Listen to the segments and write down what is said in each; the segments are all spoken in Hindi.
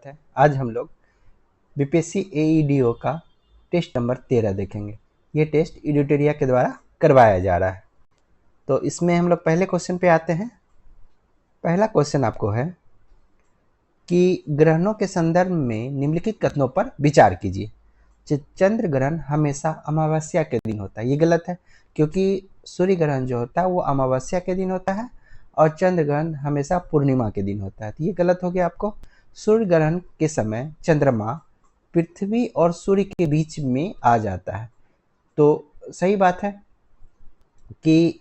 है। आज हम लोग बीपीएससी एईडीओ का टेस्ट नंबर 13 देखेंगे। ये टेस्ट एडिटोरिया के द्वारा करवाया जा रहा है। तो इसमें हम लोग पहले क्वेश्चन पे आते हैं। पहला क्वेश्चन आपको है कि ग्रहणों के संदर्भ में निम्नलिखित कथनों पर विचार कीजिए। चंद्र ग्रहण हमेशा अमावस्या के दिन होता है। ये गलत है, क्योंकि सूर्य ग्रहण जो होता है वो अमावस्या के दिन होता है और चंद्र ग्रहण हमेशा पूर्णिमा के दिन होता है। तो ये गलत हो गया आपको। सूर्य ग्रहण के समय चंद्रमा पृथ्वी और सूर्य के बीच में आ जाता है। तो सही बात है कि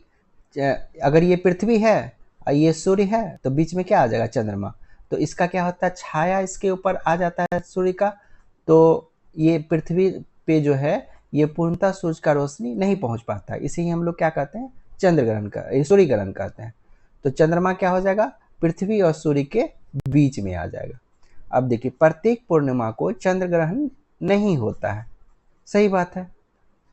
अगर ये पृथ्वी है और ये सूर्य है तो बीच में क्या आ जाएगा? चंद्रमा। तो इसका क्या होता है? छाया इसके ऊपर आ जाता है सूर्य का। तो ये पृथ्वी पे जो है ये पूर्णतः सूर्य का रोशनी नहीं पहुंच पाता। इसे ही हम लोग क्या कहते हैं? चंद्र ग्रहण का, सूर्य ग्रहण कहते हैं। तो चंद्रमा क्या हो जाएगा? पृथ्वी और सूर्य के बीच में आ जाएगा। अब देखिए, प्रत्येक पूर्णिमा को चंद्र ग्रहण नहीं होता है। सही बात है,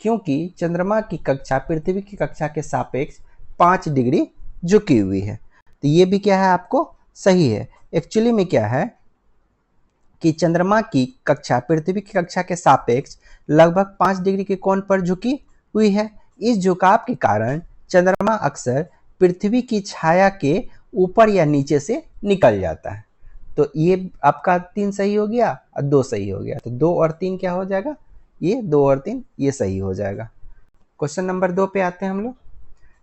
क्योंकि चंद्रमा की कक्षा पृथ्वी की कक्षा के सापेक्ष 5 डिग्री झुकी हुई है। तो ये भी क्या है? आपको सही है। एक्चुअली में क्या है कि चंद्रमा की कक्षा पृथ्वी की कक्षा के सापेक्ष लगभग 5 डिग्री के कोण पर झुकी हुई है। इस झुकाव के कारण चंद्रमा अक्सर पृथ्वी की छाया के ऊपर या नीचे से निकल जाता है। तो ये आपका 3 सही हो गया और 2 सही हो गया। तो 2 और 3 क्या हो जाएगा? ये 2 और 3 ये सही हो जाएगा। क्वेश्चन नंबर 2 पे आते हैं हम लोग।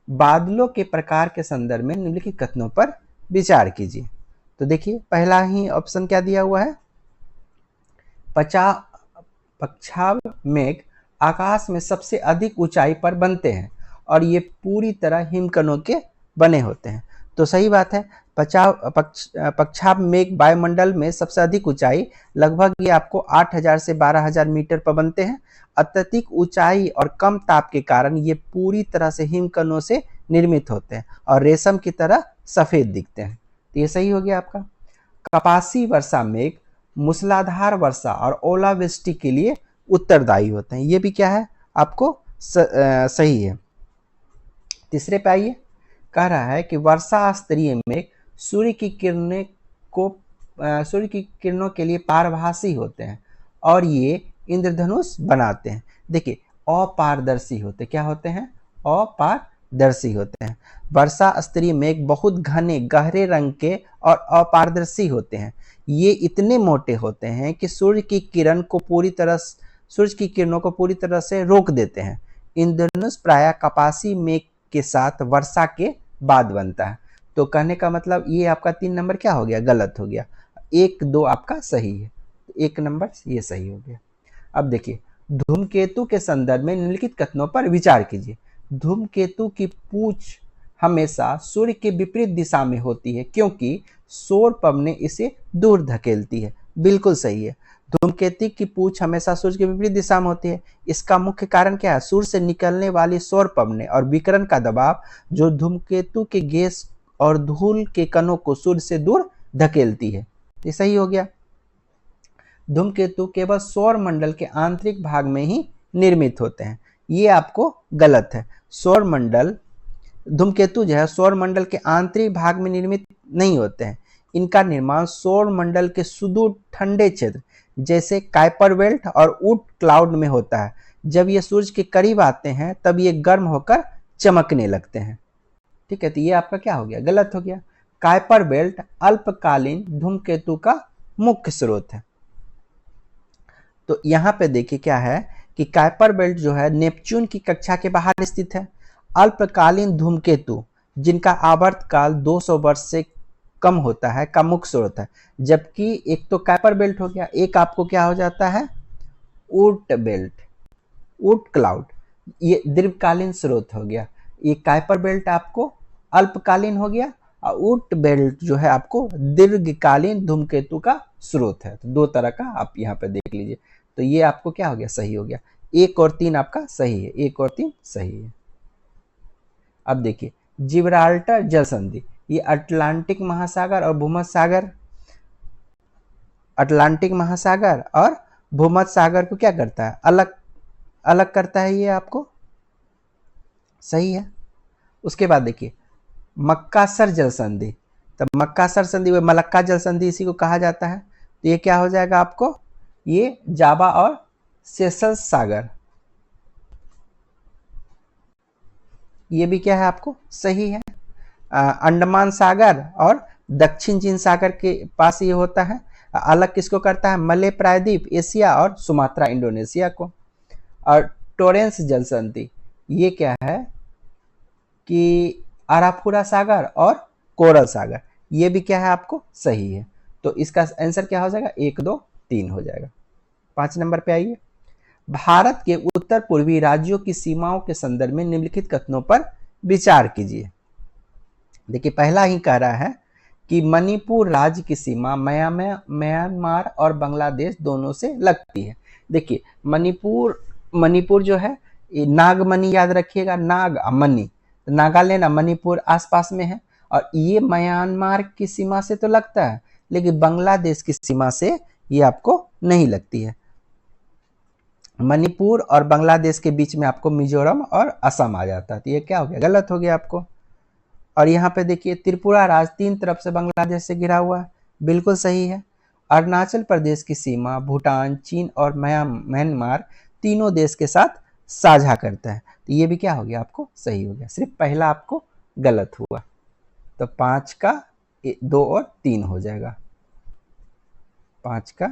बादलों के प्रकार के संदर्भ में निम्नलिखित कथनों पर विचार कीजिए। तो देखिए, पहला ही ऑप्शन क्या दिया हुआ है? पक्षाव मेघ आकाश में सबसे अधिक ऊंचाई पर बनते हैं और ये पूरी तरह हिमकणों के बने होते हैं। तो सही बात है। पक्षाव मेघ वायुमंडल में सबसे अधिक ऊंचाई लगभग ये आपको 8000 से 12000 मीटर पर बनते हैं। अत्यधिक ऊंचाई और कम ताप के कारण ये पूरी तरह से हिमकणों से निर्मित होते हैं और रेशम की तरह सफेद दिखते हैं। तो ये सही हो गया आपका। कपासी वर्षा मेघ मूसलाधार वर्षा और ओलावृष्टि के लिए उत्तरदायी होते हैं। ये भी क्या है? आपको सही है। तीसरे पे आइए। कह रहा है कि वर्षा स्तरीय मेघ सूर्य की किरणों के लिए पारभासी होते हैं और ये इंद्रधनुष बनाते हैं। देखिए, अपारदर्शी होते क्या होते हैं? अपारदर्शी होते हैं। वर्षा स्तरीय मेघ बहुत घने गहरे रंग के और अपारदर्शी होते हैं। ये इतने मोटे होते हैं कि सूर्य की किरणों को पूरी तरह से रोक देते हैं। इंद्रधनुष प्रायः कपासी मेघ के साथ वर्षा के बाद बनता है। तो कहने का मतलब ये आपका 3 नंबर क्या हो गया? गलत हो गया। 1, 2 आपका सही है। 1 नंबर ये सही हो गया। अब देखिए, धूमकेतु के संदर्भ में निम्नलिखित कथनों पर विचार कीजिए। धूमकेतु की पूंछ हमेशा सूर्य के विपरीत दिशा में होती है क्योंकि सौर पवनें इसे दूर धकेलती है। बिल्कुल सही है। धूमकेतु की पूंछ हमेशा सूर्य के विपरीत दिशा में होती है। इसका मुख्य कारण क्या है? सूर्य से निकलने वाली सौर पवनें और विकिरण का दबाव जो धूमकेतु के गैस और धूल के कणों को सूर्य से दूर धकेलती है। ये सही हो गया। धूमकेतु केवल सौर मंडल के आंतरिक भाग में ही निर्मित होते हैं। ये आपको गलत है। धूमकेतु जो है सौर मंडल के आंतरिक भाग में निर्मित नहीं होते हैं। इनका निर्माण सौर मंडल के सुदूर ठंडे क्षेत्र जैसे काइपर बेल्ट और ऊट क्लाउड में होता है। जब ये सूर्य के करीब आते हैं तब ये गर्म होकर चमकने लगते हैं। ठीक है, तो ये आपका क्या हो गया? गलत हो गया। काइपर बेल्ट अल्पकालीन धूमकेतु का मुख्य स्रोत है। तो यहां पे देखिए क्या है कि काइपर बेल्ट जो है नेपच्यून की कक्षा के बाहर स्थित है। अल्पकालीन धूमकेतु जिनका आवर्तकाल 200 वर्ष से कम होता है का मुख्य स्रोत है। जबकि एक तो काइपर बेल्ट हो गया, एक आपको क्या हो जाता है? ऊट बेल्ट, ऊट क्लाउड, ये दीर्घकालीन स्रोत हो गया। ये काइपर बेल्ट आपको अल्पकालीन हो गया और ऊट बेल्ट जो है आपको दीर्घकालीन धूमकेतु का स्रोत है। तो 2 तरह का आप यहाँ पे देख लीजिए। तो ये आपको क्या हो गया? सही हो गया। 1 और 3 आपका सही है। 1 और 3 सही है। अब देखिए, जिब्राल्टर जल संधि, ये अटलांटिक महासागर और भूमध्य सागर को क्या करता है? अलग अलग करता है। ये आपको सही है। उसके बाद देखिए, मक्कासर जल संधि। तब मक्कासर संधि व मलक्का जल संधि इसी को कहा जाता है। तो ये क्या हो जाएगा आपको, ये जावा और सेशल्स सागर, ये भी क्या है आपको सही है। अंडमान सागर और दक्षिण चीन सागर के पास ये होता है। अलग किसको करता है, मलय प्रायद्वीप एशिया और सुमात्रा इंडोनेशिया को। और टोरेंस जल संधि ये क्या है कि अराफुरा सागर और कोरल सागर, ये भी क्या है आपको सही है। तो इसका आंसर क्या हो जाएगा, 1 2 3 हो जाएगा। 5 नंबर पे आइए, भारत के उत्तर पूर्वी राज्यों की सीमाओं के संदर्भ में निम्नलिखित कथनों पर विचार कीजिए। देखिए पहला ही कह रहा है कि मणिपुर राज्य की सीमा म्यांमार और बांग्लादेश दोनों से लगती है। देखिए मणिपुर, मणिपुर जो है ये नागमणि याद रखिएगा, नाग मणि, नागालैंड मणिपुर आसपास में है। और ये म्यांमार की सीमा से तो लगता है, लेकिन बांग्लादेश की सीमा से ये आपको नहीं लगती है। मणिपुर और बांग्लादेश के बीच में आपको मिजोरम और असम आ जाता है, तो ये क्या हो गया, गलत हो गया आपको। और यहाँ पे देखिए त्रिपुरा राज्य 3 तरफ से बांग्लादेश से घिरा हुआ है, बिल्कुल सही है। अरुणाचल प्रदेश की सीमा भूटान, चीन और म्यांमार तीनों देश के साथ साझा करता है, तो ये भी क्या हो गया आपको सही हो गया, सिर्फ पहला आपको गलत हुआ। तो 5 का 2 और 3 हो जाएगा, 5 का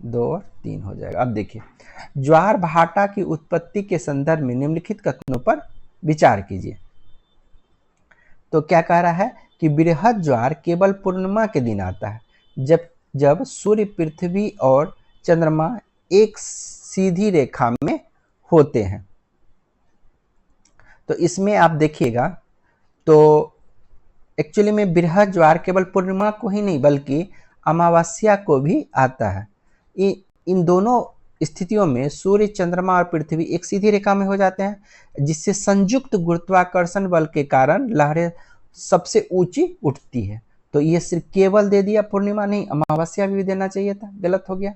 2 और 3 हो जाएगा। अब देखिए ज्वार भाटा की उत्पत्ति के संदर्भ में निम्नलिखित कथनों पर विचार कीजिए। तो क्या कह रहा है कि बृहद ज्वार केवल पूर्णिमा के दिन आता है, जब जब सूर्य, पृथ्वी और चंद्रमा एक सीधी रेखा में होते हैं। तो इसमें आप देखिएगा तो एक्चुअली में बृहद ज्वार केवल पूर्णिमा को ही नहीं बल्कि अमावस्या को भी आता है। इन दोनों स्थितियों में सूर्य, चंद्रमा और पृथ्वी एक सीधी रेखा में हो जाते हैं, जिससे संयुक्त गुरुत्वाकर्षण बल के कारण लहरें सबसे ऊंची उठती है। तो ये सिर्फ केवल दे दिया, पूर्णिमा नहीं, अमावस्या भी देना चाहिए था, गलत हो गया।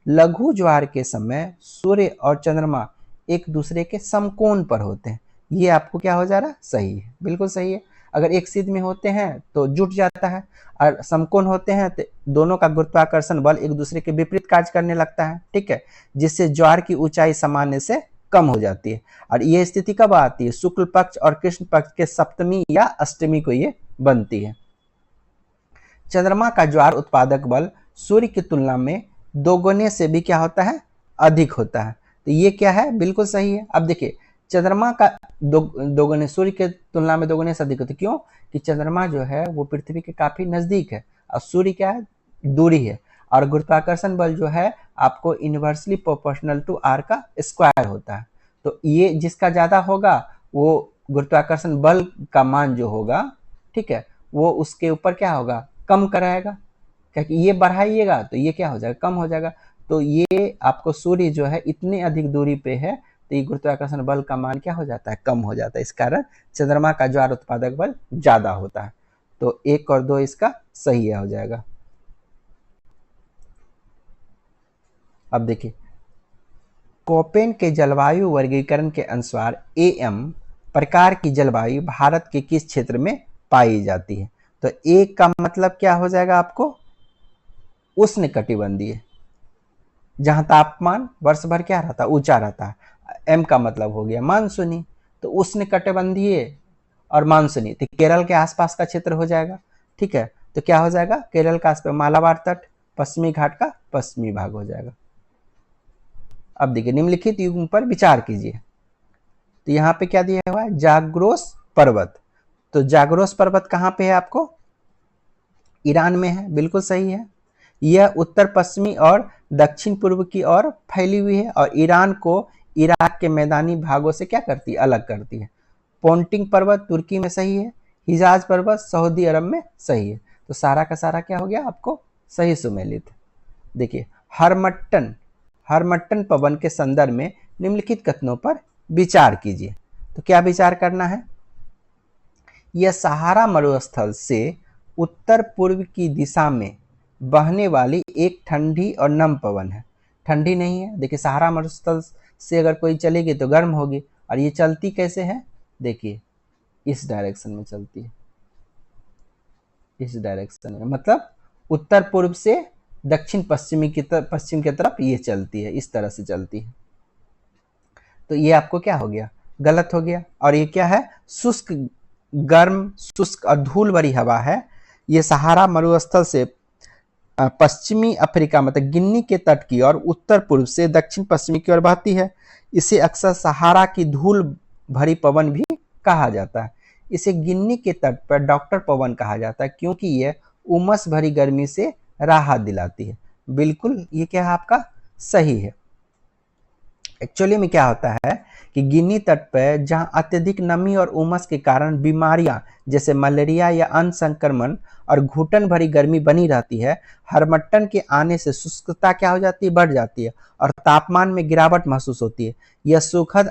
लघु ज्वार के समय सूर्य और चंद्रमा एक दूसरे के समकोण पर होते हैं, ये आपको क्या हो जा रहा है, सही है, बिल्कुल सही है। अगर एक सीध में होते हैं तो जुट जाता है, और समकोण होते हैं तो दोनों का गुरुत्वाकर्षण बल एक दूसरे के विपरीत कार्य करने लगता है, ठीक है, जिससे ज्वार की ऊंचाई सामान्य से कम हो जाती है। और ये स्थिति कब आती है, शुक्ल पक्ष और कृष्ण पक्ष के सप्तमी या अष्टमी को ये बनती है। चंद्रमा का ज्वार उत्पादक बल सूर्य की तुलना में दोगुने से भी क्या होता है, अधिक होता है, तो ये क्या है, बिल्कुल सही है। अब देखिए चंद्रमा का दोगुने सूर्य के तुलना में दोगुने से अधिक होता है, क्यों कि चंद्रमा जो है वो पृथ्वी के काफी नजदीक है और सूर्य क्या है, दूरी है। और गुरुत्वाकर्षण बल जो है आपको इनवर्सली प्रोपोर्शनल टू आर का स्क्वायर होता है। तो ये जिसका ज्यादा होगा वो गुरुत्वाकर्षण बल का मान जो होगा, ठीक है, वो उसके ऊपर क्या होगा, कम कराएगा, क्योंकि ये बढ़ाइएगा तो ये क्या हो जाएगा, कम हो जाएगा। तो ये आपको सूर्य जो है इतनी अधिक दूरी पे है, तो ये गुरुत्वाकर्षण बल का मान क्या हो जाता है, कम हो जाता है। इस कारण चंद्रमा का ज्वार उत्पादक बल ज्यादा होता है। तो 1 और 2 इसका सही हो जाएगा। अब देखिए कोपेन के जलवायु वर्गीकरण के अनुसार AM प्रकार की जलवायु भारत के किस क्षेत्र में पाई जाती है। तो ए का मतलब क्या हो जाएगा आपको, उष्णकटिबंधीय, जहां तापमान वर्ष भर क्या रहता है, ऊंचा रहता है। एम का मतलब हो गया मानसूनी, तो उष्णकटिबंधीय और मानसूनी, तो केरल के आसपास का क्षेत्र हो जाएगा, ठीक है। तो क्या हो जाएगा, केरल का आसपास मालाबार तट, पश्चिमी घाट का पश्चिमी भाग हो जाएगा। अब देखिए निम्नलिखित युग्म पर विचार कीजिए। तो यहाँ पे क्या दिया हुआ है, जाग्रोस पर्वत। तो जाग्रोस पर्वत कहाँ पे है आपको, ईरान में है, बिल्कुल सही है। यह उत्तर पश्चिमी और दक्षिण पूर्व की ओर फैली हुई है और ईरान को इराक के मैदानी भागों से क्या करती है, अलग करती है। पोंटिंग पर्वत तुर्की में सही है, हिजाज पर्वत सऊदी अरब में सही है। तो सारा का सारा क्या हो गया आपको सही सुमेलित। देखिए हरमट्टन पवन के संदर्भ में निम्नलिखित कथनों पर विचार कीजिए। तो क्या विचार करना है, यह सहारा मरुस्थल से उत्तर पूर्व की दिशा में बहने वाली एक ठंडी और नम पवन है। ठंडी नहीं है, देखिए सहारा मरुस्थल से अगर कोई चलेगी तो गर्म होगी, और ये चलती कैसे है, देखिए इस डायरेक्शन में चलती है, इस डायरेक्शन में, मतलब उत्तर पूर्व से दक्षिण पश्चिम की तरफ ये चलती है, इस तरह से चलती है। तो ये आपको क्या हो गया, गलत हो गया। और ये क्या है, शुष्क, गर्म, शुष्क और धूल भरी हवा है। ये सहारा मरुस्थल से पश्चिमी अफ्रीका मतलब गिनी के तट की और उत्तर पूर्व से दक्षिण पश्चिमी की ओर बहती है। इसे अक्सर सहारा की धूल भरी पवन भी कहा जाता है। इसे गिनी के तट पर डॉक्टर पवन कहा जाता है, क्योंकि यह उमस भरी गर्मी से राहत दिलाती है। बिल्कुल ये क्या है, आपका सही है। एक्चुअली में क्या होता है कि गिनी तट पर जहां अत्यधिक नमी और उमस के कारण बीमारियां जैसे मलेरिया या अन्य संक्रमण और घुटन भरी गर्मी बनी रहती है, हरमट्टन के आने से शुष्कता क्या हो जाती है, बढ़ जाती है और तापमान में गिरावट महसूस होती है। यह सुखद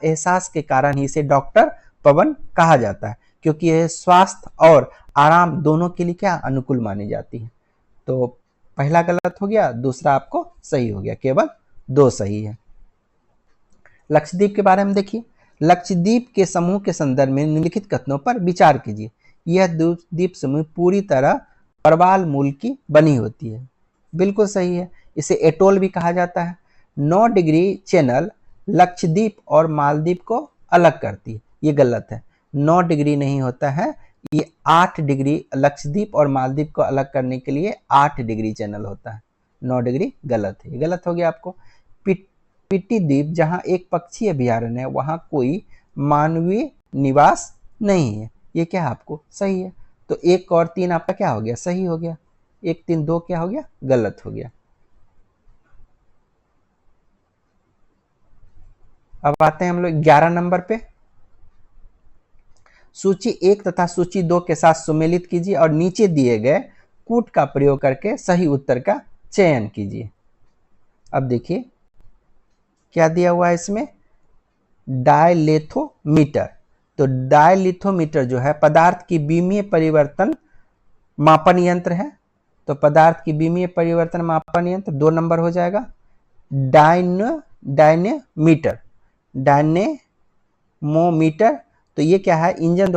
एहसास के कारण ही इसे डॉक्टर पवन कहा जाता है, क्योंकि यह स्वास्थ्य और आराम दोनों के लिए क्या अनुकूल मानी जाती है। तो पहला गलत हो गया, दूसरा आपको सही हो गया, केवल 2 सही है। लक्षद्वीप के बारे में देखिए, लक्षद्वीप के समूह के संदर्भ में निम्नलिखित कथनों पर विचार कीजिए। यह द्वीप समूह पूरी तरह प्रवाल मूल की बनी होती है। बिल्कुल सही है, इसे एटोल भी कहा जाता है। 9 डिग्री चैनल लक्षद्वीप और मालदीव को अलग करती है, ये गलत है। 9 डिग्री नहीं होता है, ये 8 डिग्री, लक्षद्वीप और मालदीव को अलग करने के लिए 8 डिग्री चैनल होता है। 9 डिग्री गलत है, ये गलत हो गया आपको। पिट्टी द्वीप जहां एक पक्षी अभयारण्य है, वहां कोई मानवीय निवास नहीं है, ये क्या है, आपको सही है। तो 1 और 3 आपका क्या हो गया, सही हो गया। 1 3 2 क्या हो गया, गलत हो गया। अब आते हैं हम लोग 11 नंबर पे। सूची 1 तथा सूची 2 के साथ सुमेलित कीजिए और नीचे दिए गए कूट का प्रयोग करके सही उत्तर का चयन कीजिए। अब देखिए क्या दिया हुआ है इसमें, डायलेथोमीटर। तो डायलिथोमीटर जो है पदार्थ की विमीय परिवर्तन मापन यंत्र है। तो पदार्थ की विमीय परिवर्तन मापन यंत्र 2 नंबर हो जाएगा। डायनेमोमीटर, डायनेमोमीटर तो ये क्या है, इंजन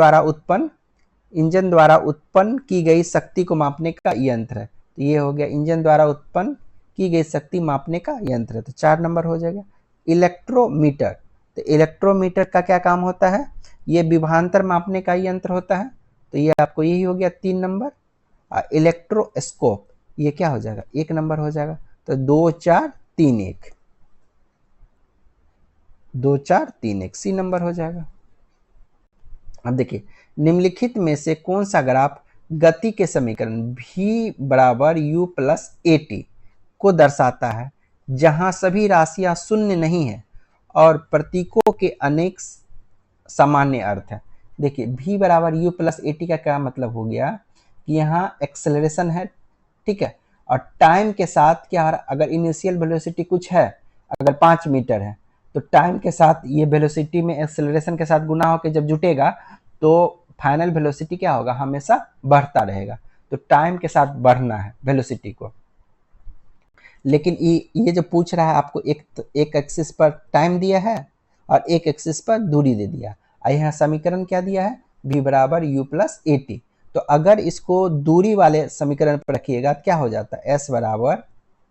द्वारा उत्पन्न की गई शक्ति को मापने का यंत्र है। तो ये हो गया इंजन द्वारा उत्पन्न की गई शक्ति मापने का यंत्र है, तो 4 नंबर हो जाएगा। इलेक्ट्रोमीटर, तो इलेक्ट्रोमीटर का क्या काम होता है, ये विभवांतर मापने का यंत्र होता है, तो ये आपको यही हो गया 3 नंबर। इलेक्ट्रोस्कोप ये क्या हो जाएगा, 1 नंबर हो जाएगा। तो 2 4 3 1, 2 4 3 1 सी नंबर हो जाएगा। अब देखिए निम्नलिखित में से कौन सा ग्राफ गति के समीकरण v बराबर u प्लस at को दर्शाता है, जहां सभी राशियां शून्य नहीं है और प्रतीकों के अनेक सामान्य अर्थ है। देखिए v बराबर u प्लस at का क्या मतलब हो गया कि यहाँ एक्सेलरेशन है, ठीक है, और टाइम के साथ क्या, अगर इनिशियल वेलोसिटी कुछ है, अगर 5 मीटर है, तो टाइम के साथ ये वेलोसिटी में एक्सेलरेशन के साथ गुना होकर जब जुटेगा तो फाइनल वेलोसिटी क्या होगा, हमेशा बढ़ता रहेगा। तो टाइम के साथ बढ़ना है वेलोसिटी को। लेकिन ये जो पूछ रहा है आपको, एक एक्सिस पर टाइम दिया है और एक एक्सिस पर दूरी दे दिया। यहाँ समीकरण क्या दिया है, v बराबर u प्लस at। तो अगर इसको दूरी वाले समीकरण पर रखिएगा क्या हो जाता है, s बराबर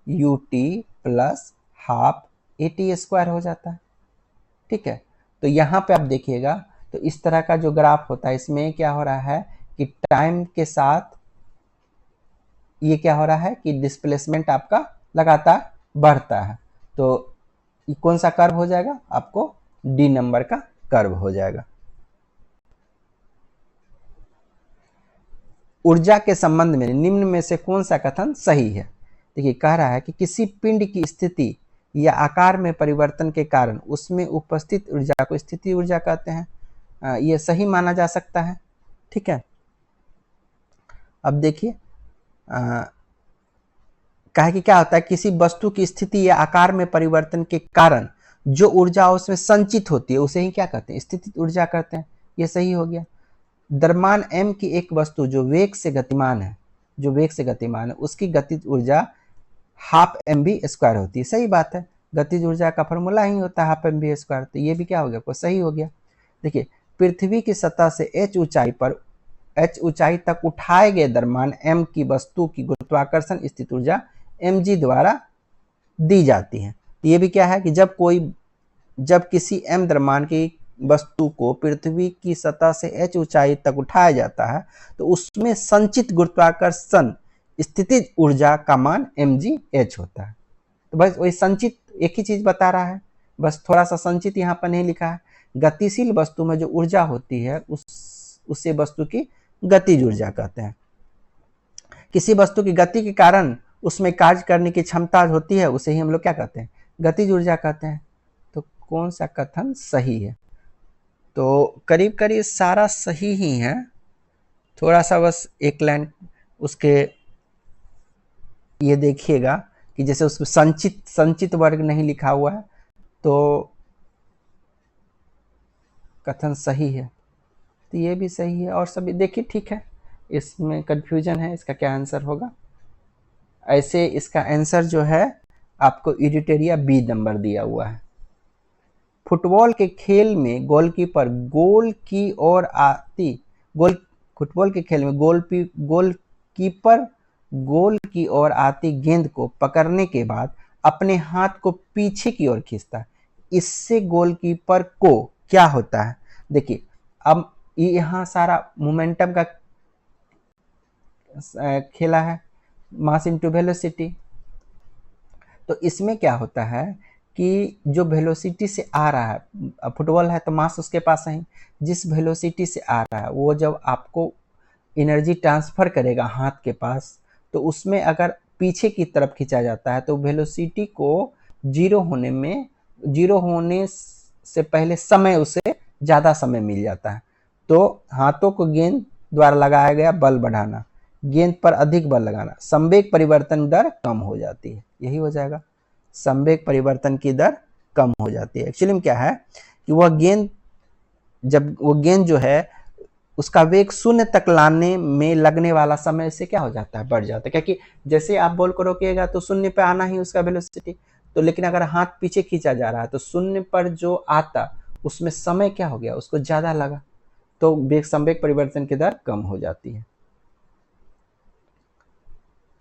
ut plus half at square हो जाता है, ठीक है। तो यहाँ पे आप देखिएगा तो इस तरह का जो ग्राफ होता है, इसमें क्या हो रहा है कि टाइम के साथ ये क्या हो रहा है कि डिस्प्लेसमेंट आपका लगातार बढ़ता है। तो कौन सा कर्व हो जाएगा, आपको डी नंबर का कर्व हो जाएगा। ऊर्जा के संबंध में निम्न में से कौन सा कथन सही है। देखिए कह रहा है कि किसी पिंड की स्थिति या आकार में परिवर्तन के कारण उसमें उपस्थित ऊर्जा को स्थिति ऊर्जा कहते हैं। ये सही माना जा सकता है, ठीक है। अब देखिए कहा कि क्या होता है, किसी वस्तु की स्थिति या आकार में परिवर्तन के कारण जो ऊर्जा उसमें संचित होती है उसे ही क्या कहते हैं, स्थितिज ऊर्जा कहते हैं। ये सही हो गया। द्रव्यमान m की एक वस्तु जो वेग से गतिमान है, उसकी गतिज ऊर्जा हाफ mv स्क्वायर होती है। सही बात है, गतिज ऊर्जा का फॉर्मूला ही होता है हाफ mv स्क्वायर। तो ये भी क्या हो गया, आपको सही हो गया। देखिए पृथ्वी की सतह से h ऊंचाई तक उठाए गए द्रव्यमान m की वस्तु की गुरुत्वाकर्षण स्थित ऊर्जा mg द्वारा दी जाती है। ये भी क्या है कि जब किसी m द्रव्यमान की वस्तु को पृथ्वी की सतह से h ऊंचाई तक उठाया जाता है तो उसमें संचित गुरुत्वाकर्षण स्थितिज ऊर्जा का मान mgh होता है। तो बस वही संचित एक ही चीज बता रहा है, बस थोड़ा सा संचित यहाँ पर नहीं लिखा है। गतिशील वस्तु में जो ऊर्जा होती है उसे वस्तु की गतिज ऊर्जा कहते हैं। किसी वस्तु की गति के कारण उसमें कार्य करने की क्षमता होती है उसे ही हम लोग क्या कहते हैं, गतिज ऊर्जा कहते हैं। तो कौन सा कथन सही है? तो करीब करीब सारा सही ही है, थोड़ा सा बस एक लाइन उसके ये देखिएगा कि जैसे उसमें संचित वर्ग नहीं लिखा हुआ है तो कथन सही है, तो ये भी सही है और सभी देखिए ठीक है। इसमें कंफ्यूजन है, इसका क्या आंसर होगा? ऐसे इसका आंसर जो है आपको इडिटेरिया बी नंबर दिया हुआ है। फुटबॉल के खेल में गोलकीपर फुटबॉल के खेल में गोलकीपर गोल की ओर आती गेंद को पकड़ने के बाद अपने हाथ को पीछे की ओर खींचता है। इससे गोलकीपर को क्या होता है? देखिए अब यहाँ सारा मोमेंटम का खेला है, मास इनटू वेलोसिटी। तो इसमें क्या होता है कि जो वेलोसिटी से आ रहा है, फुटबॉल है तो मास उसके पास है, जिस वेलोसिटी से आ रहा है वो जब आपको एनर्जी ट्रांसफर करेगा हाथ के पास तो उसमें अगर पीछे की तरफ खींचा जाता है तो वेलोसिटी को जीरो होने से पहले समय उसे ज़्यादा समय मिल जाता है। तो हाथों को गेंद द्वारा लगाया गया बल बढ़ाना, गेंद पर अधिक बल लगाना, संवेग परिवर्तन दर कम हो जाती है। यही हो जाएगा, संवेग परिवर्तन की दर कम हो जाती है। एक्चुअली में क्या है कि जब वो गेंद जो है उसका वेग शून्य तक लाने में लगने वाला समय से क्या हो जाता है, बढ़ जाता है, क्योंकि जैसे आप बॉल को रोकिएगा तो शून्य पे आना ही उसका वेलोसिटी। तो लेकिन अगर हाथ पीछे खींचा जा रहा है तो शून्य पर जो आता उसमें समय क्या हो गया, उसको ज्यादा लगा, तो संवेग परिवर्तन की दर कम हो जाती है।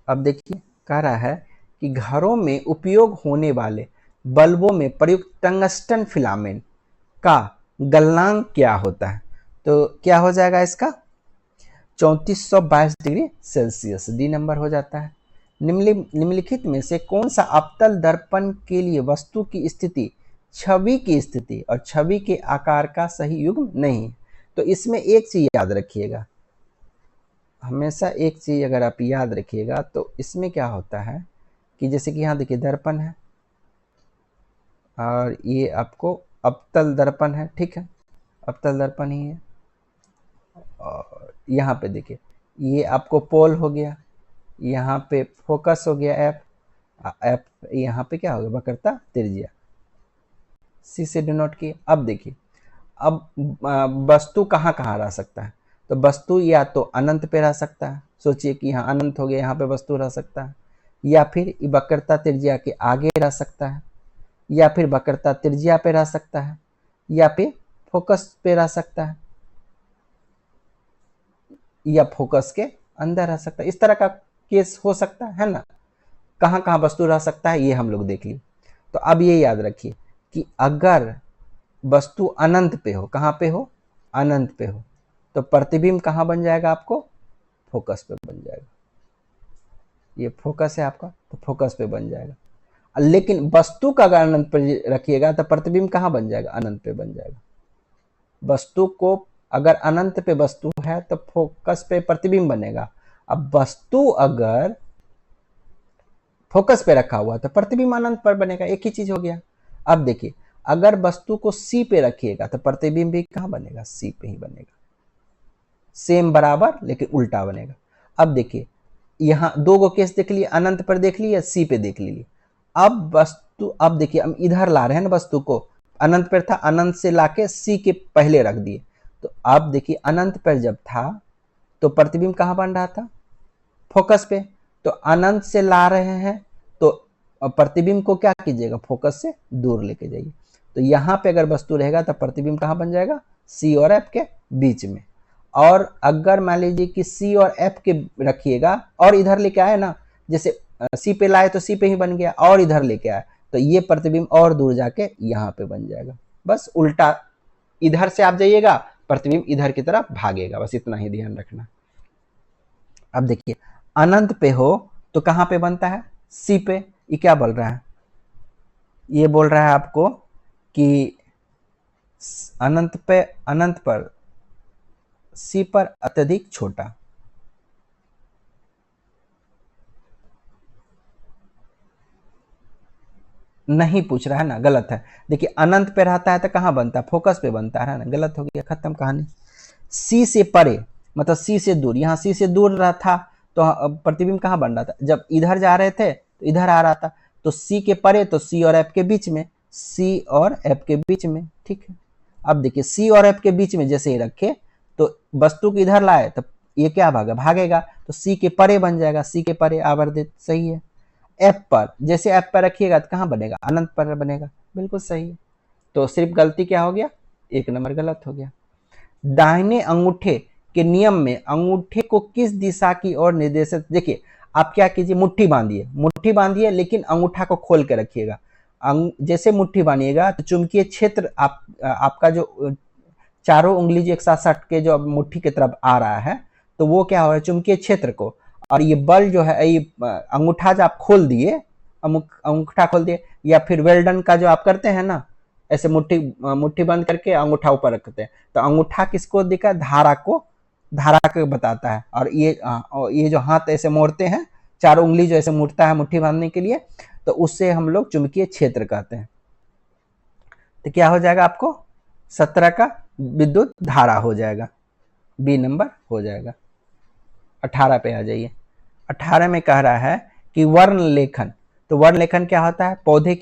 अब देखिए कह रहा है कि घरों में उपयोग होने वाले बल्बों में प्रयुक्त टंगस्टन फिलामेंट का गलनांक क्या होता है? तो क्या हो जाएगा इसका? 3422 डिग्री सेल्सियस, डी नंबर हो जाता है। निम्नलिखित में से कौन सा अवतल दर्पण के लिए वस्तु की स्थिति छवि की स्थिति और छवि के आकार का सही युग्म नहीं है? तो इसमें एक चीज याद रखिएगा, हमेशा एक चीज अगर आप याद रखिएगा तो इसमें क्या होता है कि जैसे कि यहाँ देखिए दर्पण है और ये आपको अवतल दर्पण है, ठीक है, अवतल दर्पण ही है। और यहाँ पे देखिए ये आपको पोल हो गया, यहाँ पे फोकस हो गया एफ, यहाँ पे क्या होगा, वक्रता त्रिज्या, सी से डिनोट किया। अब देखिए अब वस्तु कहाँ कहाँ रह सकता है? तो वस्तु या तो अनंत पे रह सकता है, सोचिए कि यहाँ अनंत हो गया, यहाँ पे वस्तु रह सकता है, या फिर वक्रता त्रिज्या के आगे रह सकता है, या फिर वक्रता त्रिज्या पे रह सकता है, या फिर फोकस पे रह सकता है, या फोकस के अंदर रह सकता है। इस तरह का केस हो सकता है ना, कहाँ कहाँ वस्तु रह सकता है ये हम लोग देख लिए। तो अब ये याद रखिए कि अगर वस्तु अनंत पे हो, कहाँ पे हो, अनंत पे हो, तो प्रतिबिंब कहाँ बन जाएगा आपको, फोकस पे बन जाएगा। ये फोकस है आपका तो फोकस पे बन जाएगा। लेकिन वस्तु का अगर अनंत पे रखिएगा तो प्रतिबिंब कहाँ बन जाएगा, अनंत पे बन जाएगा। वस्तु को अगर अनंत पे वस्तु है तो फोकस पे प्रतिबिंब बनेगा। अब वस्तु अगर फोकस पे रखा हुआ तो प्रतिबिंब अनंत पर बनेगा, एक ही चीज हो गया। अब देखिए अगर वस्तु को सी पे रखिएगा तो प्रतिबिंब भी कहाँ बनेगा, सी पे ही बनेगा, सेम बराबर लेकिन उल्टा बनेगा। अब देखिए यहाँ दो गो केस देख लिए, अनंत पर देख लिए, सी पे देख लिए। अब वस्तु, अब देखिए हम इधर ला रहे हैं ना वस्तु को, अनंत पर था, अनंत से लाके सी के पहले रख दिए। तो अब देखिए अनंत पर जब था तो प्रतिबिंब कहाँ बन रहा था, फोकस पे। तो अनंत से ला रहे हैं तो प्रतिबिंब को क्या कीजिएगा, फोकस से दूर लेके जाइए। तो यहाँ पे अगर वस्तु रहेगा तो प्रतिबिंब कहाँ बन जाएगा, सी और एफ के बीच में। और अगर मान लीजिए कि सी और एफ के रखिएगा और इधर लेके आए ना, जैसे सी पे लाए तो सी पे ही बन गया, और इधर लेके आए तो ये प्रतिबिंब और दूर जाके यहाँ पे बन जाएगा। बस उल्टा इधर से आप जाइएगा, प्रतिबिंब इधर की तरफ भागेगा, बस इतना ही ध्यान रखना। अब देखिए अनंत पे हो तो कहाँ पे बनता है, सी पे। ये क्या बोल रहा है, ये बोल रहा है आपको कि अनंत पर सी पर अत्यधिक छोटा। नहीं पूछ रहा है ना, गलत है। देखिए अनंत पे रहता है तो कहाँ बनता है, फोकस पे बनता है ना, गलत हो गया, खत्म कहानी। सी से परे मतलब सी से दूर, यहाँ सी से दूर रहा था तो प्रतिबिंब कहाँ बन रहा था, जब इधर जा रहे थे तो इधर आ रहा था, तो सी के परे तो सी और एफ के बीच में, सी और एफ के बीच में, ठीक है। अब देखिए सी और एफ के बीच में जैसे ही रखे तो वस्तु को इधर लाए तो ये क्या भागेगा, तो सी के परे बन जाएगा, सी के परे आवर्धित, सही है। एफ पर, जैसे एफ पर रखिएगा तो कहाँ बनेगा, अनंत पर बनेगा, बिल्कुल सही है। तो सिर्फ गलती क्या हो गया, एक नंबर गलत हो गया। दाहिने अंगूठे के नियम में अंगूठे को किस दिशा की ओर निर्देशित, देखिए आप क्या कीजिए, मुट्ठी बांधिए लेकिन अंगूठा को खोल के रखिएगा। जैसे मुट्ठी बांधिएगा तो चुंबकीय क्षेत्र आपका जो चारों उंगली जो एक साथ सट के जो मुट्ठी की तरफ आ रहा है तो वो क्या हो रहा है, चुंबकीय क्षेत्र को, और ये बल जो है, ये अंगूठा जो आप खोल दिए, अंगूठा खोल दिए, या फिर वेल्डन का जो आप करते हैं ना, ऐसे मुट्ठी बंद करके अंगूठा ऊपर रखते हैं, तो अंगूठा किसको दिखा, धारा को बताता है। और ये जो हाथ ऐसे मोड़ते हैं, चारों उंगली जो ऐसे मुड़ता है मुट्ठी बांधने के लिए, तो उससे हम लोग चुंबकीय क्षेत्र कहते हैं। तो क्या हो जाएगा आपको, 17 का विद्युत धारा हो जाएगा, बी नंबर हो जाएगा। 18 पे आ जाइए। 18 में कह रहा है कि वर्ण लेखन, तो वर्ण लेखन क्या होता है, पौधे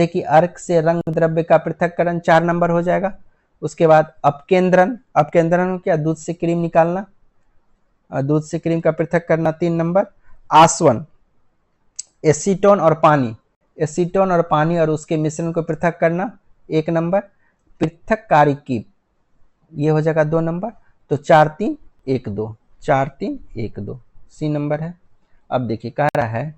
की अर्क से रंग द्रव्य का पृथक्करण 4 नंबर हो जाएगा। उसके बाद अपकेंद्रन क्या, दूध से क्रीम निकालना, दूध से क्रीम का पृथक करना 3 नंबर। आसवन, एसीटोन और पानी और उसके मिश्रण को पृथक करना 1 नंबर। पृथककारी की, ये हो जाएगा 2 नंबर। तो 4 3 1 2, 4 3 1 2 सी नंबर है। अब देखिए कह रहा है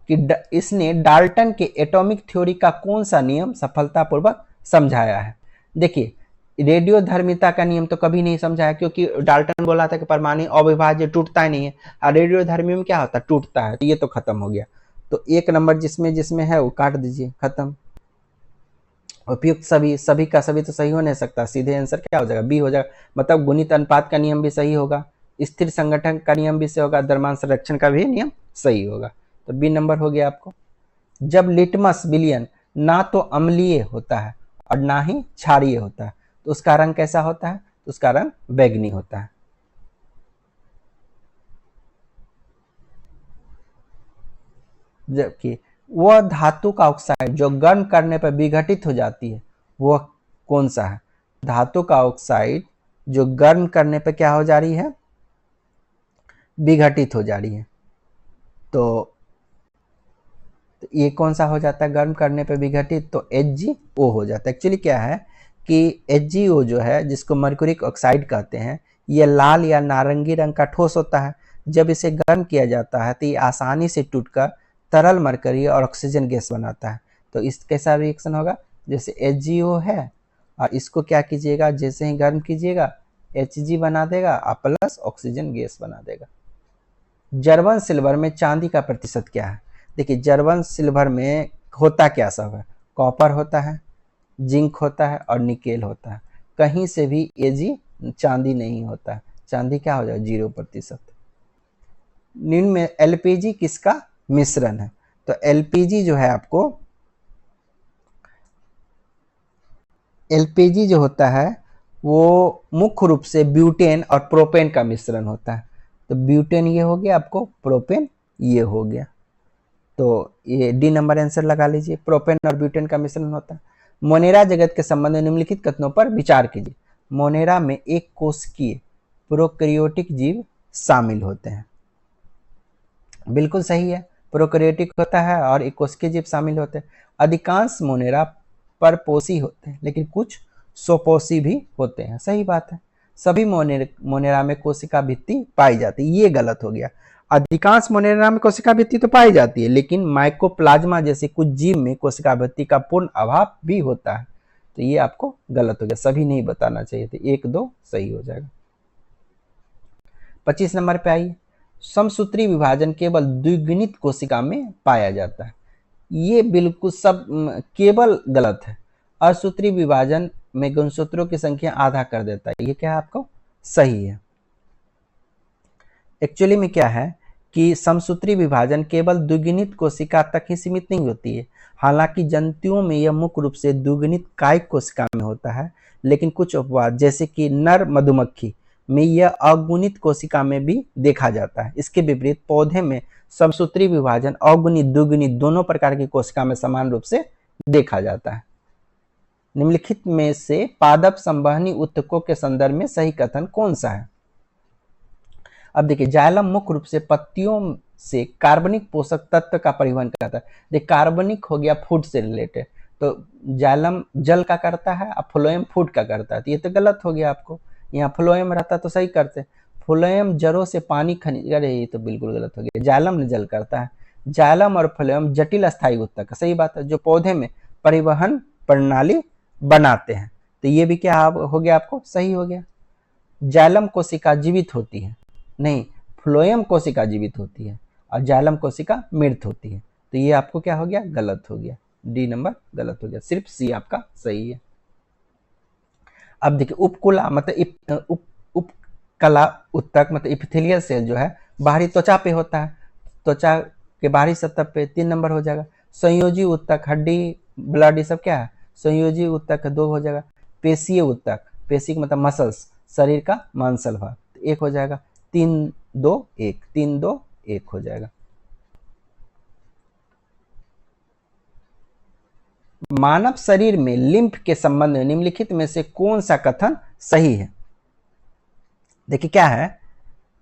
कि इसने डाल्टन के एटॉमिक थ्योरी का कौन सा नियम सफलतापूर्वक समझाया है। देखिए रेडियोधर्मिता का नियम तो कभी नहीं समझाया, क्योंकि डाल्टन बोला था कि परमाणु अविभाज्य टूटता ही नहीं है, और रेडियोधर्मी में क्या होता है, टूटता है, तो ये तो खत्म हो गया। तो 1 नंबर जिसमें है वो काट दीजिए, खत्म। उपयुक्त सभी का सभी तो सही हो नहीं सकता, सीधे आंसर क्या हो जाएगा, बी हो जाएगा। मतलब गुणित अनुपात का नियम भी सही होगा, स्थिर संगठन का नियम भी सही होगा, द्रव्यमान संरक्षण का भी नियम सही होगा, तो बी नंबर हो गया आपको। जब लिटमस विलयन ना तो अम्लीय होता है और ना ही क्षारीय होता है, तो उसका रंग कैसा होता है, तो उसका रंग बैंगनी होता है। जबकि वह धातु का ऑक्साइड जो गर्म करने पर विघटित हो जाती है, वह कौन सा है, धातु का ऑक्साइड जो गर्म करने पर क्या हो जा रही है, विघटित हो जा रही है, तो ये कौन सा हो जाता है, गर्म करने पर विघटित, तो HgO हो जाता है। एक्चुअली क्या है कि HgO जो है, जिसको मर्क्यूरिक ऑक्साइड कहते हैं, ये लाल या नारंगी रंग का ठोस होता है। जब इसे गर्म किया जाता है तो ये आसानी से टूटकर तरल मरकरी और ऑक्सीजन गैस बनाता है। तो इस कैसा रिएक्शन होगा, जैसे HgO है और इसको क्या कीजिएगा, जैसे ही गर्म कीजिएगा Hg बना देगा और प्लस ऑक्सीजन गैस बना देगा। जर्मन सिल्वर में चांदी का प्रतिशत क्या है, देखिए जर्मन सिल्वर में होता क्या सब है, कॉपर होता है, जिंक होता है और निकेल होता है। कहीं से भी Ag चांदी नहीं होता है, चांदी क्या हो जाए 0%। निम्न में LPG किसका मिश्रण है, तो LPG जो है आपको, LPG जो होता है वो मुख्य रूप से ब्यूटेन और प्रोपेन का मिश्रण होता है। तो ब्यूटेन ये हो गया आपको, प्रोपेन ये हो गया, तो ये डी नंबर आंसर लगा लीजिए, प्रोपेन और ब्यूटेन का मिश्रण होता है। मोनेरा जगत के संबंध में निम्नलिखित कथनों पर विचार कीजिए। मोनेरा में एक कोशिकीय प्रोकैरियोटिक जीव शामिल होते हैं, बिल्कुल सही है, प्रोकैरियोटिक होता है और एक कोशिकीय जीव शामिल होते हैं। अधिकांश मोनेरा परपोषी होते हैं लेकिन कुछ स्वपोषी भी होते हैं, सही बात है। सभी मोनेरा में कोशिका भित्ति पाई जाती है, ये गलत हो गया। अधिकांश मोनेरा में कोशिका भित्ति तो पाई जाती है, लेकिन माइकोप्लाज्मा जैसे कुछ जीव में कोशिका भित्ति का पूर्ण अभाव भी होता है, तो ये आपको गलत हो गया, सभी नहीं बताना चाहिए थे। 1-2 सही हो जाएगा। 25 नंबर पे आइए, समसूत्री विभाजन केवल द्विगुणित कोशिका में पाया जाता है, ये बिल्कुल सब केवल गलत है। असूत्री विभाजन में गुणसूत्रों की संख्या आधा कर देता है, ये क्या है आपको सही है। एक्चुअली में क्या है कि समसूत्री विभाजन केवल द्विगुणित कोशिका तक ही सीमित नहीं होती है, हालांकि जंतुओं में यह मुख्य रूप से द्विगुणित कायिक कोशिका में होता है, लेकिन कुछ अपवाद जैसे कि नर मधुमक्खी में यह अगुणित कोशिका में भी देखा जाता है। इसके विपरीत पौधे में समसूत्री विभाजन अगुणित द्विगुणित दोनों प्रकार की कोशिका में समान रूप से देखा जाता है। निम्नलिखित में से पादप संवहनी ऊतकों के संदर्भ में सही कथन कौन सा है? अब देखिए, जाइलम मुख्य रूप से पत्तियों से कार्बनिक पोषक तत्व का परिवहन करता है। देखिए, कार्बनिक हो गया फूड से रिलेटेड, तो जाइलम जल का करता है और फ्लोएम फूड का करता है, तो ये तो गलत हो गया आपको। यहाँ फ्लोएम रहता तो सही करते, फ्लोएम जड़ों से पानी खनिज, अरे ये तो बिल्कुल गलत हो गया। जाइलम ने जल करता है, जाइलम और फ्लोएम जटिल अस्थायी ऊतक है, सही बात है, जो पौधे में परिवहन प्रणाली बनाते हैं, तो ये भी क्या हो गया आपको सही हो गया। जाइलम कोशिका जीवित होती है, नहीं, फ्लोएम कोशिका जीवित होती है और जाइलम कोशिका मृत होती है, तो ये आपको क्या हो गया गलत हो गया, डी नंबर गलत हो गया, सिर्फ सी आपका सही है। अब देखिए, उपकुला मतलब उपकला ऊतक मतलब इपिथेलियल सेल जो है बाहरी त्वचा पे होता है, त्वचा के बाहरी सतह पे 3 नंबर हो जाएगा। संयोजी ऊतक हड्डी ब्लड ये सब क्या है, संयोजी ऊतक 2 हो जाएगा। पेशीय ऊतक, पेशी मतलब मसल्स, शरीर का मांसल भाग, 1 हो जाएगा। 3-2-1, 3-2-1 हो जाएगा। मानव शरीर में लिम्फ के संबंध में निम्नलिखित में से कौन सा कथन सही है? देखिए क्या है